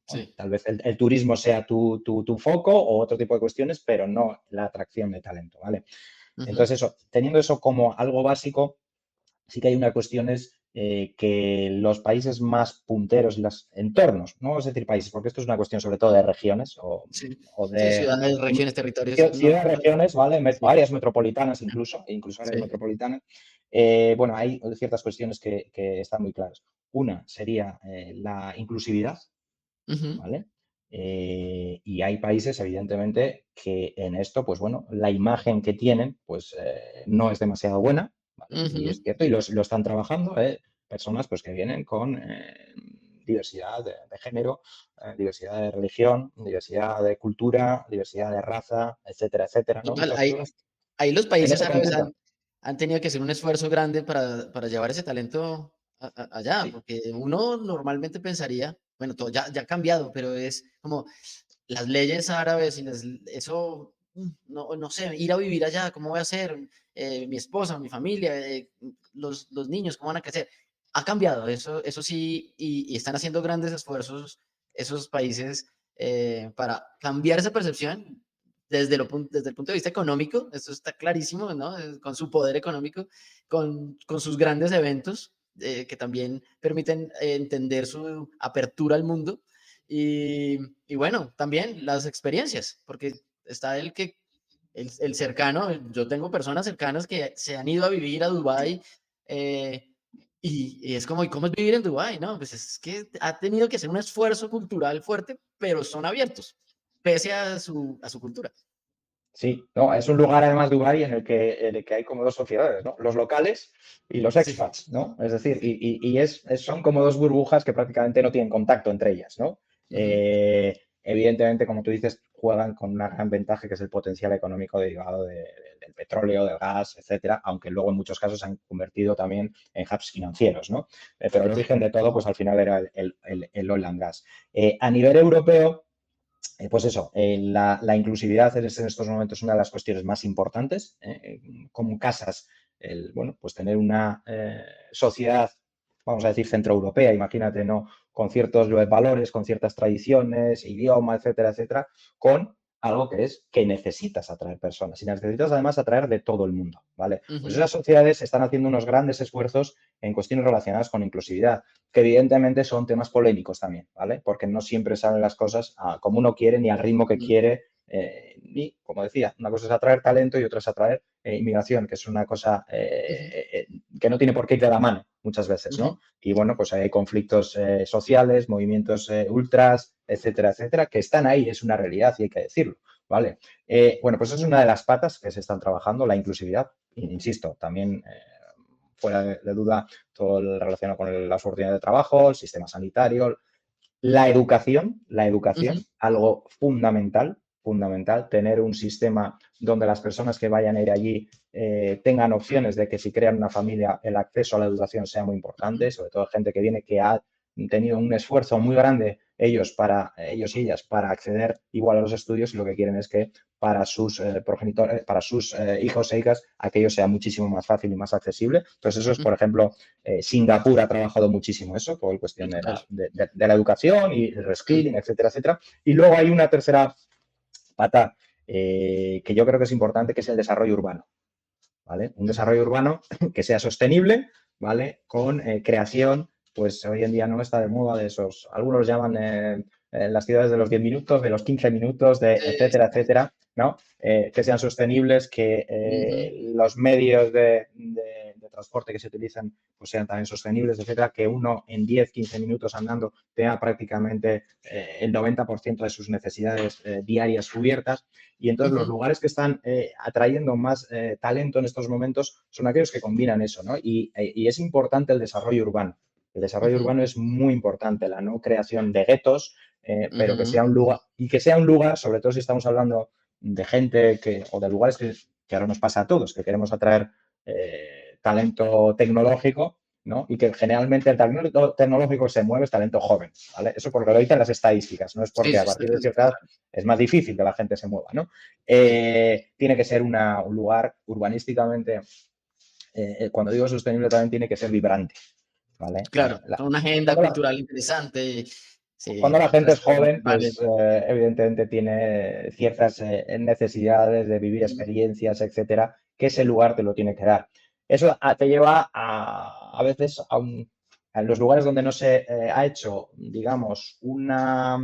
bueno, Sí. tal vez el turismo sea tu foco o otro tipo de cuestiones, pero no la atracción de talento, ¿vale? Ujú. Entonces, eso, teniendo eso como algo básico, sí que hay unas cuestiones que los países más punteros y los entornos, no vamos a decir países, porque esto es una cuestión sobre todo de regiones Sí. o Sí, de ciudades, regiones, territorios. No, ciudades, regiones, ¿vale? sí, Áreas metropolitanas incluso áreas sí. metropolitanas. Bueno, hay ciertas cuestiones que están muy claras. Una sería la inclusividad, Ujú, ¿vale? Y hay países, evidentemente, que en esto, pues bueno, la imagen que tienen, pues no es demasiado buena, ¿vale? Y es ujú. cierto, y lo están trabajando, personas pues que vienen con diversidad de género, diversidad de religión, diversidad de cultura, diversidad de raza, etcétera, etcétera, ¿no? Total, Muchas ahí, cosas ahí los que no países se árabes contemplan. han tenido que hacer un esfuerzo grande para llevar ese talento allá, Sí, porque uno normalmente pensaría, bueno, todo ya ha cambiado, pero es como las leyes árabes y eso, no sé, ir a vivir allá, ¿cómo voy a hacer? Mi esposa, mi familia, los niños, ¿cómo van a crecer? Ha cambiado, eso sí, y están haciendo grandes esfuerzos esos países para cambiar esa percepción desde el punto de vista económico, eso está clarísimo, ¿no? Con su poder económico, con sus grandes eventos, que también permiten entender su apertura al mundo. Y bueno, también las experiencias, porque está el cercano, yo tengo personas cercanas que se han ido a vivir a Dubái, eh, y es como, ¿y cómo es vivir en Dubái? No, pues es que ha tenido que hacer un esfuerzo cultural fuerte, pero son abiertos, pese a su cultura. sí, no, es un lugar además Dubái en el que hay como dos sociedades, ¿no? Los locales y los Sí, expats, ¿no? Es decir, sí. son como dos burbujas que prácticamente no tienen contacto entre ellas, ¿no? Ujú. Evidentemente, como tú dices, juegan con una gran ventaja que es el potencial económico derivado del petróleo, del gas, etcétera, aunque luego en muchos casos se han convertido también en hubs financieros, ¿no? Pero el origen de todo, pues al final era el oil and gas. A nivel europeo, pues eso, la inclusividad en estos momentos es una de las cuestiones más importantes. Como casas, bueno, pues tener una sociedad, vamos a decir, centroeuropea, imagínate, ¿no? Con ciertos valores, con ciertas tradiciones, idioma, etcétera, etcétera, con algo que necesitas atraer personas y necesitas además atraer de todo el mundo, ¿vale? Pues Ujú. esas sociedades están haciendo unos grandes esfuerzos en cuestiones relacionadas con inclusividad, que evidentemente son temas polémicos también, ¿vale? Porque no siempre salen las cosas como uno quiere ni al ritmo que Mm, quiere. Ni, como decía, una cosa es atraer talento y otra es atraer inmigración, que es una cosa ujú, que no tiene por qué ir de la mano muchas veces, ujú. ¿no? Y bueno, pues hay conflictos sociales, movimientos ultras, etcétera, etcétera, que están ahí, es una realidad y hay que decirlo, ¿vale? Bueno, pues eso es una de las patas que se están trabajando, la inclusividad. Insisto, también fuera de duda todo el relacionado con las oportunidades de trabajo, el sistema sanitario, la Ujú, educación, algo fundamental, fundamental, tener un sistema donde las personas que vayan a ir allí tengan opciones de que si crean una familia el acceso a la educación sea muy ujú. importante, sobre todo gente que viene que ha tenido un esfuerzo muy grande ellos y ellas para acceder igual a los estudios y lo que quieren es que para sus progenitores, para sus hijos e hijas, aquello sea muchísimo más fácil y más accesible. Entonces, eso es, Ujú. por ejemplo, Singapur ha trabajado muchísimo eso, todo el Sí, cuestión de total. la educación y el Mm, reskilling, etcétera, etcétera. Y luego hay una tercera pata que yo creo que es importante, que es el desarrollo urbano, ¿vale? Un ujú. desarrollo urbano que sea sostenible, ¿vale? Con creación, pues hoy en día no está de moda de esos, algunos llaman las ciudades de los 10 minutos, de los 15 minutos, de Sí, etcétera, sí. etcétera, ¿no? Que sean sostenibles, que Ujú, los medios de transporte que se utilizan pues sean también sostenibles, etcétera, que uno en 10, 15 minutos andando tenga prácticamente el 90% de sus necesidades diarias cubiertas. Y entonces los ujú, lugares que están atrayendo más talento en estos momentos son aquellos que combinan eso, ¿no? Y es importante el desarrollo urbano. El desarrollo ujú, urbano es muy importante, la no creación de guetos, pero que ujú. sea un lugar, y que sea un lugar, sobre todo si estamos hablando de gente o de lugares que ahora nos pasa a todos, que queremos atraer talento tecnológico, ¿no? Y que generalmente el talento tecnológico se mueve es talento joven, ¿vale? Eso porque lo dicen las estadísticas, no es Sí, porque a sí, está partir de está cierta edad claro. es más difícil que la gente se mueva, ¿no? Sí, Tiene que ser un lugar urbanísticamente, cuando digo sostenible también tiene que ser vibrante, ¿vale? claro, con una agenda Cuando la- cultural interesante. Sí, Cuando la gente es transporte joven, vale. pues evidentemente tiene ciertas necesidades de vivir Ujú, experiencias, etcétera, que ese lugar te lo tiene que dar. Eso te lleva a veces a los lugares donde no se ha hecho, digamos, una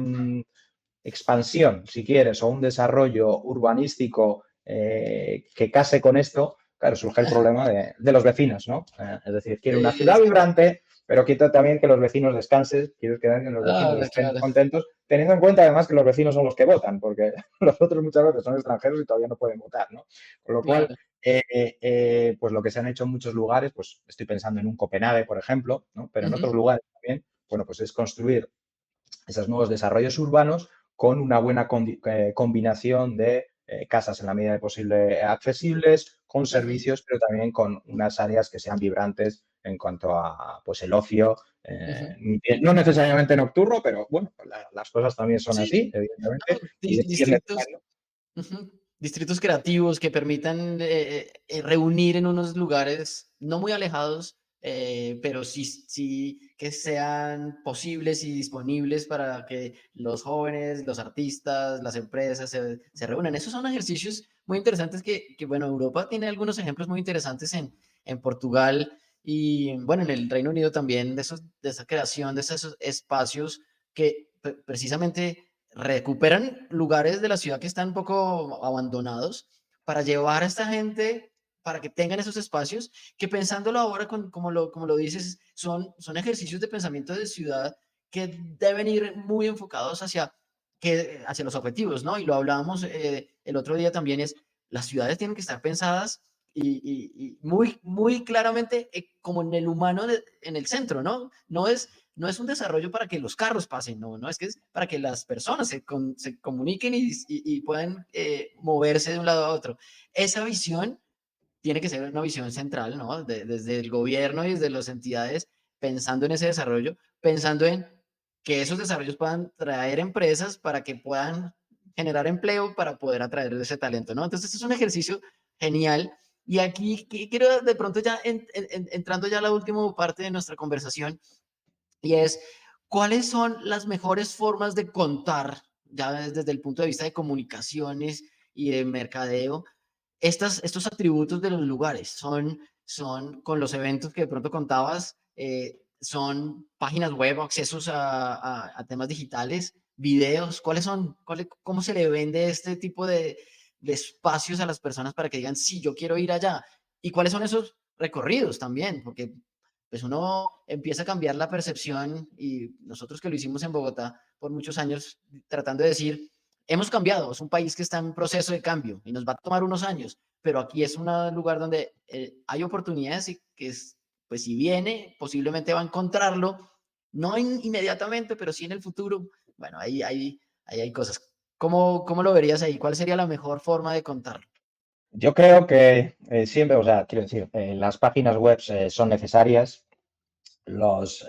expansión, si quieres, o un desarrollo urbanístico que case con esto, claro, surge el problema de los vecinos, ¿no? Es decir, quiero una sí, ciudad sí. vibrante, pero quiero también que los vecinos descansen, quiero que los vecinos Claro, estén claro. contentos, teniendo en cuenta además que los vecinos son los que votan, porque los otros muchas veces son extranjeros y todavía no pueden votar, ¿no? Con lo cual, Claro. pues lo que se han hecho en muchos lugares, pues estoy pensando en un Copenhague, por ejemplo, ¿no? Pero en Ujú, otros lugares también, bueno, pues es construir esos nuevos desarrollos urbanos con una buena combinación de casas en la medida de posible accesibles, con ujú, servicios, pero también con unas áreas que sean vibrantes en cuanto a pues, el ocio, ujú. no necesariamente nocturno, pero bueno, las cosas también son Sí, así, sí. No, evidentemente, y es distritos. necesario. Ujú. Distritos creativos que permitan reunir en unos lugares no muy alejados, pero sí, sí que sean posibles y disponibles para que los jóvenes, los artistas, las empresas se reúnan. Esos son ejercicios muy interesantes bueno, Europa tiene algunos ejemplos muy interesantes en Portugal y, bueno, en el Reino Unido también de esa creación de esos espacios que precisamente recuperan lugares de la ciudad que están un poco abandonados para llevar a esta gente para que tengan esos espacios que pensándolo ahora como lo dices son ejercicios de pensamiento de ciudad que deben ir muy enfocados hacia los objetivos, ¿no? Y lo hablábamos el otro día también es las ciudades tienen que estar pensadas y muy muy claramente como en el humano en el centro, ¿no? No es un desarrollo para que los carros pasen, no, no, es que es para que las personas se comuniquen y puedan moverse de un lado a otro. Esa visión tiene que ser una visión central, ¿no? Desde el gobierno y desde las entidades, pensando en ese desarrollo, pensando en que esos desarrollos puedan traer empresas para que puedan generar empleo para poder atraer ese talento, ¿no? Entonces, es un ejercicio genial. Y aquí quiero de pronto ya entrando ya a la última parte de nuestra conversación, y es, ¿cuáles son las mejores formas de contar, ya desde el punto de vista de comunicaciones y de mercadeo, estos atributos de los lugares? Son con los eventos que de pronto contabas, son páginas web, accesos a temas digitales, videos, ¿cuáles son? ¿Cómo se le vende este tipo de espacios a las personas para que digan, sí, yo quiero ir allá? ¿Y cuáles son esos recorridos también? Porque pues uno empieza a cambiar la percepción y nosotros que lo hicimos en Bogotá por muchos años, tratando de decir, hemos cambiado, es un país que está en proceso de cambio y nos va a tomar unos años, pero aquí es un lugar donde hay oportunidades y que es, pues si viene, posiblemente va a encontrarlo, no inmediatamente, pero sí en el futuro. Bueno, ahí hay cosas. ¿Cómo lo verías ahí? ¿Cuál sería la mejor forma de contarlo? Yo creo que siempre, o sea, quiero decir, las páginas web son necesarias, los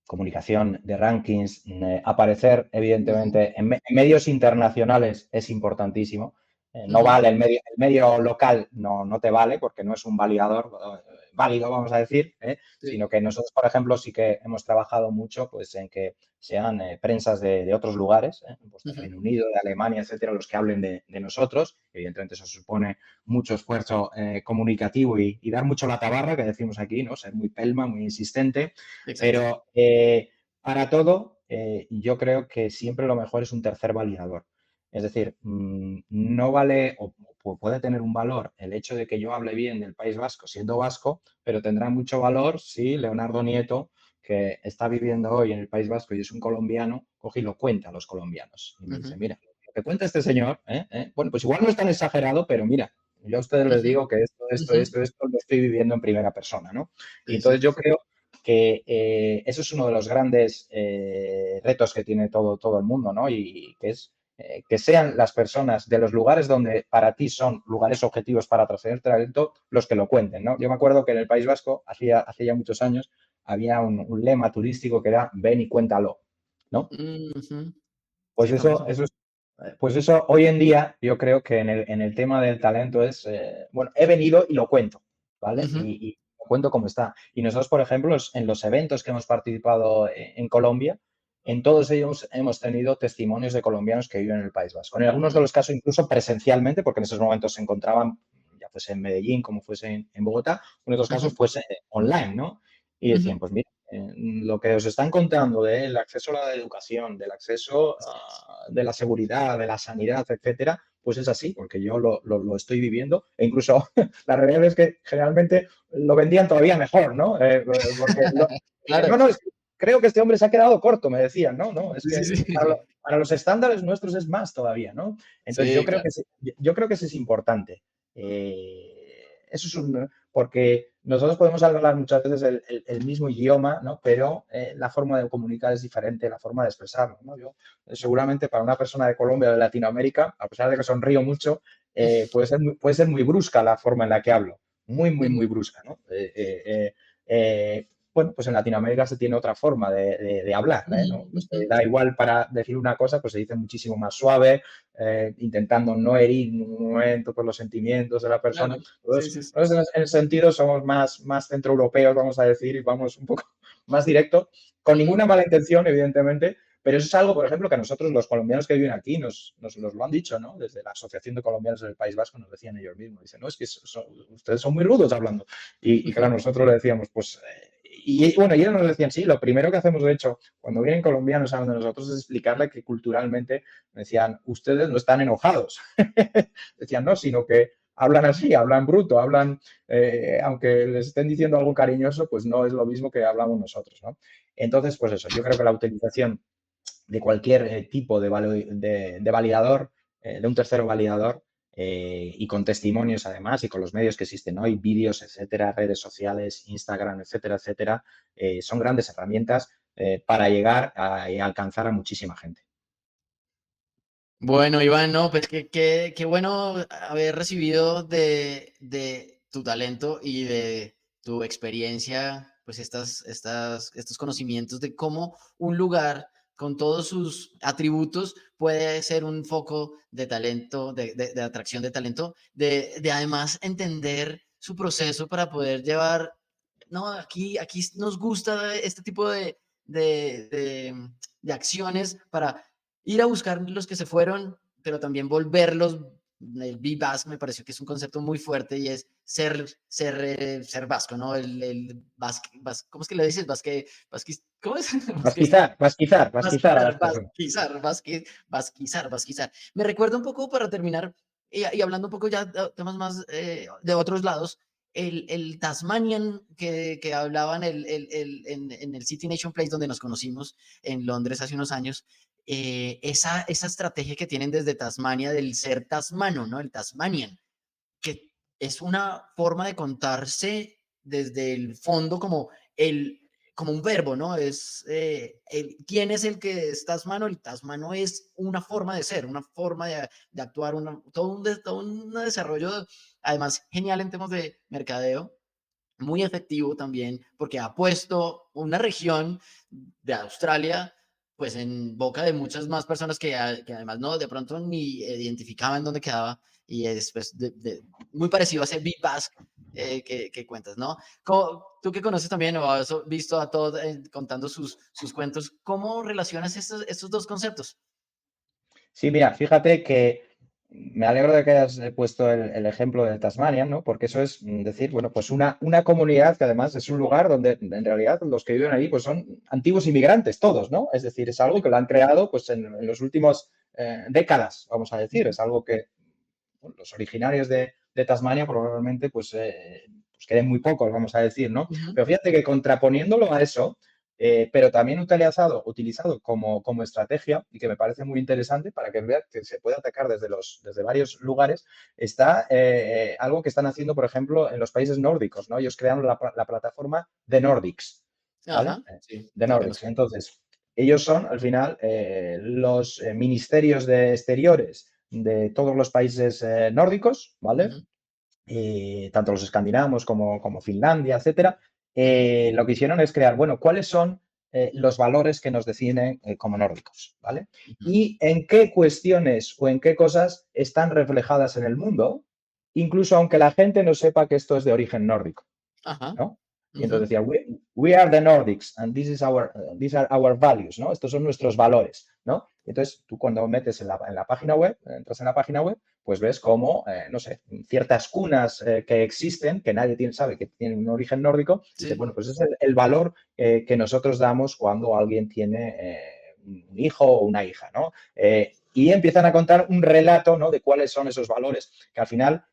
comunicación de rankings, aparecer Ujú, evidentemente en medios internacionales es importantísimo. No ujú, vale el medio local, no te vale porque no es un validador válido, vamos a decir, sino sí, que nosotros, por ejemplo, sí que hemos trabajado mucho pues, en que sean prensas de otros lugares, pues, de ujú, Reino Unido, de Alemania, etcétera, los que hablen de nosotros. Evidentemente, eso supone mucho esfuerzo comunicativo y dar mucho la tabarra, que decimos aquí, ¿no? Ser muy pelma, muy insistente, exacto. pero para todo, yo creo que siempre lo mejor es un tercer validador. Es decir, no vale o puede tener un valor el hecho de que yo hable bien del País Vasco siendo vasco, pero tendrá mucho valor si Leonardo Nieto, que está viviendo hoy en el País Vasco y es un colombiano, coge y lo cuenta a los colombianos. Y me dice, Ujú, mira, lo que cuenta este señor, bueno, pues igual no es tan exagerado, pero mira, yo a ustedes les ujú, digo que ujú, esto lo estoy viviendo en primera persona, ¿no? Y sí, entonces sí. yo creo que eso es uno de los grandes retos que tiene todo el mundo, ¿no? Y que es que sean las personas de los lugares donde para ti son lugares objetivos para trascender talento los que lo cuenten, ¿no? Yo me acuerdo que en el País Vasco, hace ya muchos años, había un lema turístico que era ven y cuéntalo, ¿no? Ujú. Pues Sí, famoso. pues eso hoy en día yo creo que en el tema del talento es, bueno, he venido y lo cuento, ¿vale? Ujú, Y lo cuento cómo está. Y nosotros, por ejemplo, en los eventos que hemos participado en Colombia, en todos ellos hemos tenido testimonios de colombianos que viven en el País Vasco. En algunos de Ujú, los casos incluso presencialmente, porque en esos momentos se encontraban, ya fuese en Medellín como fuese en Bogotá, o en otros casos ujú, fuese online, ¿no? Y decían, ujú. pues mira, lo que os están contando del acceso a la educación, del acceso Así es. de la seguridad, de la sanidad, etcétera, pues es así, porque yo lo estoy viviendo e incluso la realidad es que generalmente lo vendían todavía mejor, ¿no? Porque Claro. no, no, es que creo que este hombre se ha quedado corto, me decían, no, no, es Sí, que sí, sí. para los estándares nuestros es más todavía, ¿no? Entonces Sí, claro. yo creo que eso es importante. Eso es porque nosotros podemos hablar muchas veces el mismo idioma, ¿no? Pero la forma de comunicar es diferente, la forma de expresarlo, ¿no? Yo, seguramente para una persona de Colombia o de Latinoamérica, a pesar de que sonrío mucho, puede ser muy brusca la forma en la que hablo, muy, muy, Ujú, muy brusca, ¿no? Bueno, pues en Latinoamérica se tiene otra forma de hablar, ujú, ¿no? Pues ujú. da igual para decir una cosa, pues se dice muchísimo más suave, intentando no herir en ningún momento por los sentimientos de la Claro. persona. Sí, Entonces, sí, sí. en ese sentido somos más centroeuropeos, vamos a decir, y vamos un poco más directo, con Ujú. ninguna mala intención, evidentemente, pero eso es algo, por ejemplo, que a nosotros los colombianos que viven aquí nos lo han dicho, ¿no? Desde la Asociación de Colombianos del País Vasco nos decían ellos mismos, dicen, no, es que ustedes son muy rudos hablando. Y claro, nosotros le decíamos, pues, bueno, y ellos nos decían, sí, lo primero que hacemos, de hecho, cuando vienen colombianos a donde nosotros es explicarle que culturalmente, decían, ustedes no están enojados. Decían, no, sino que hablan así, hablan bruto, hablan, aunque les estén diciendo algo cariñoso, pues no es lo mismo que hablamos nosotros, ¿no? Entonces, pues eso, yo creo que la utilización de cualquier tipo de validador, de un tercero validador, y con testimonios además y con los medios que existen hoy, vídeos, etcétera, redes sociales, Instagram, etcétera, etcétera, son grandes herramientas para llegar y alcanzar a muchísima gente. Bueno, Iván, no, pues qué bueno haber recibido de tu talento y de tu experiencia, pues estos conocimientos de cómo un lugar con todos sus atributos puede ser un foco de talento, de atracción de talento, de además entender su proceso para poder llevar, no, aquí nos gusta este tipo de, de de acciones para ir a buscar los que se fueron, pero también volverlos. El Be-Basque me pareció que es un concepto muy fuerte y es ser vasco, ¿no? ¿Cómo es que le dices? ¿Cómo es? Vasquizar a las personas. Vasquizar. Me recuerda un poco para terminar y hablando un poco ya de temas más de otros lados, el Tasmanian que hablaban en el City Nation Place donde nos conocimos en Londres hace unos años, esa estrategia que tienen desde Tasmania del ser tasmano, ¿no? El Tasmanian, que es una forma de contarse desde el fondo como un verbo, ¿no? ¿Quién es el que es tasmano? El tasmano es una forma de ser, una forma de actuar, todo un desarrollo, además, genial en temas de mercadeo, muy efectivo también, porque ha puesto una región de Australia, pues en boca de muchas más personas que además no, de pronto ni identificaban dónde quedaba, y es pues, muy parecido a ese Big Basque que cuentas, ¿no? Tú que conoces también o has visto a todos contando sus cuentos, ¿cómo relacionas estos dos conceptos? Sí, mira, fíjate que me alegro de que hayas puesto el ejemplo de Tasmania, ¿no? Porque eso es decir, bueno, pues una comunidad que además es un lugar donde en realidad los que viven ahí pues son antiguos inmigrantes todos, ¿no? Es decir, es algo que lo han creado pues en los últimos décadas, vamos a decir, es algo que bueno, los originarios de Tasmania probablemente pues queden muy pocos, vamos a decir, ¿no? Ujú, Pero fíjate que contraponiéndolo a eso, pero también utilizado como estrategia y que me parece muy interesante para que veas que se puede atacar desde varios lugares, está algo que están haciendo, por ejemplo, en los países nórdicos, ¿no? Ellos crearon la plataforma The Nordics, ¿vale? ajá, sí, The la Nordics. conozco. Entonces, ellos son, al final, los ministerios de exteriores de todos los países nórdicos, ¿vale? Ujú, Tanto los escandinavos como Finlandia, etcétera, ujú, lo que hicieron es crear, bueno, ¿cuáles son los valores que nos definen como nórdicos? ¿Vale? ujú, Y en qué cuestiones o en qué cosas están reflejadas en el mundo, incluso aunque la gente no sepa que esto es de origen nórdico, ajá, ¿no? Y entonces decía, we are the Nordics and these are our values, ¿no? Estos son nuestros valores, ¿no? Entonces, tú cuando metes en la página web, entras en la página web, pues ves cómo, no sé, ciertas cunas que existen, que nadie sabe que tienen un origen nórdico, y dice, bueno, pues ese es el valor que nosotros damos cuando alguien tiene un hijo o una hija, ¿no? Y empiezan a contar un relato, ¿no?, de cuáles son esos valores, que al final,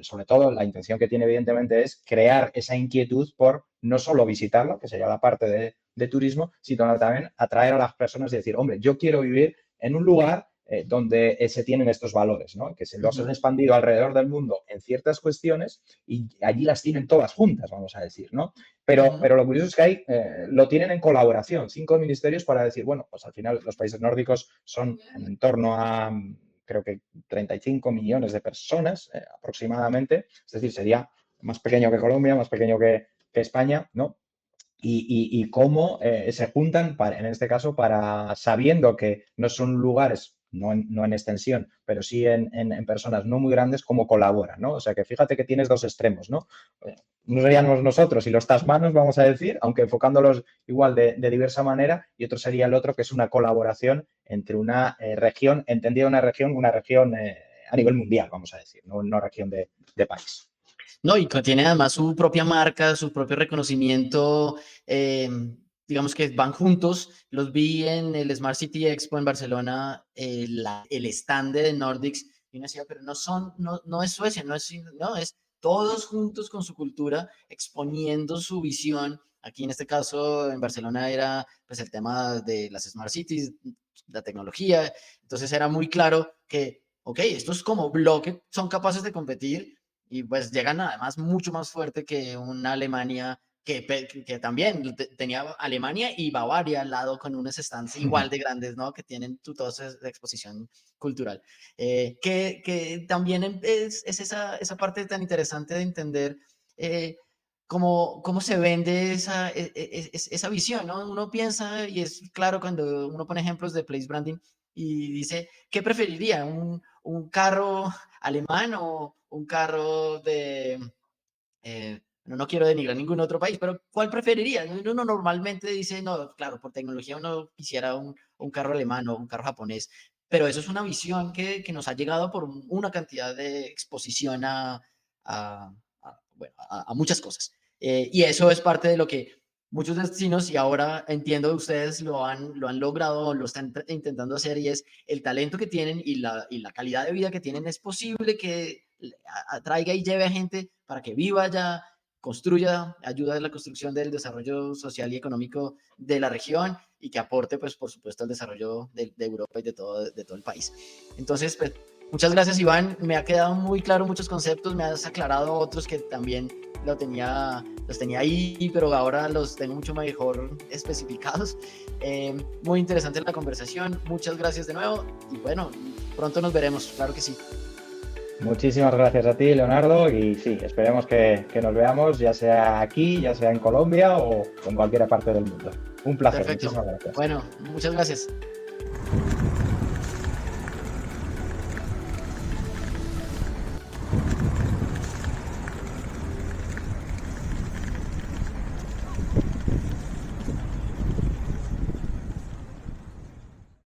sobre todo la intención que tiene evidentemente es crear esa inquietud por no solo visitarlo, que sería la parte de turismo, sino también atraer a las personas y decir, hombre, yo quiero vivir en un lugar donde se tienen estos valores, ¿no? Que se los han expandido alrededor del mundo en ciertas cuestiones y allí las tienen todas juntas, vamos a decir, ¿no? Pero lo curioso es que ahí lo tienen en colaboración, 5 ministerios para decir, bueno, pues al final los países nórdicos son en torno a, creo que 35 millones de personas aproximadamente, es decir, sería más pequeño que Colombia, más pequeño que España, ¿no? Y cómo se juntan, en este caso, sabiendo que no son lugares, no en extensión, pero sí en personas no muy grandes, cómo colaboran, ¿no? O sea, que fíjate que tienes dos extremos, ¿no? No seríamos nosotros y los tasmanos, vamos a decir, aunque enfocándolos igual de diversa manera, y otro sería el otro, que es una colaboración entre una región, entendida una región a nivel mundial, vamos a decir, no una región de país. No, y tiene además su propia marca, su propio reconocimiento, digamos que van juntos. Los vi en el Smart City Expo en Barcelona, el stand de Nordics, y uno decía, pero no es Suecia, no, es todos juntos con su cultura, exponiendo su visión. Aquí en este caso, en Barcelona, era pues el tema de las Smart Cities, la tecnología. Entonces era muy claro que, ok, estos como bloque son capaces de competir y pues llegan además mucho más fuerte que una Alemania que también tenía Alemania y Bavaria al lado con unos stands igual de grandes, ¿no? Que tienen toda esa exposición cultural. Que también es esa parte tan interesante de entender cómo se vende esa visión, ¿no? Uno piensa, y es claro cuando uno pone ejemplos de place branding y dice, ¿qué preferiría? ¿Un carro alemán o un carro no quiero denigrar ningún otro país, pero ¿cuál preferiría? Uno normalmente dice, no, claro, por tecnología uno quisiera un carro alemán o un carro japonés, pero eso es una visión que nos ha llegado por una cantidad de exposición bueno, a muchas cosas. Y eso es parte de lo que muchos destinos, y ahora entiendo que ustedes lo han logrado, lo están intentando hacer, y es el talento que tienen y la calidad de vida que tienen. Es posible que atraiga y lleve a gente para que viva allá, construya, ayuda en la construcción del desarrollo social y económico de la región, y que aporte, pues, por supuesto, al desarrollo de Europa y de todo el país. Entonces, pues, muchas gracias, Iván. Me ha quedado muy claro muchos conceptos, me has aclarado otros que también los tenía ahí, pero ahora los tengo mucho mejor especificados. Muy interesante la conversación. Muchas gracias de nuevo y bueno, pronto nos veremos, claro que sí. Muchísimas gracias a ti, Leonardo, y sí, esperemos que nos veamos, ya sea aquí, ya sea en Colombia o en cualquier parte del mundo. Un placer. Perfecto. Muchísimas gracias. Bueno, muchas gracias.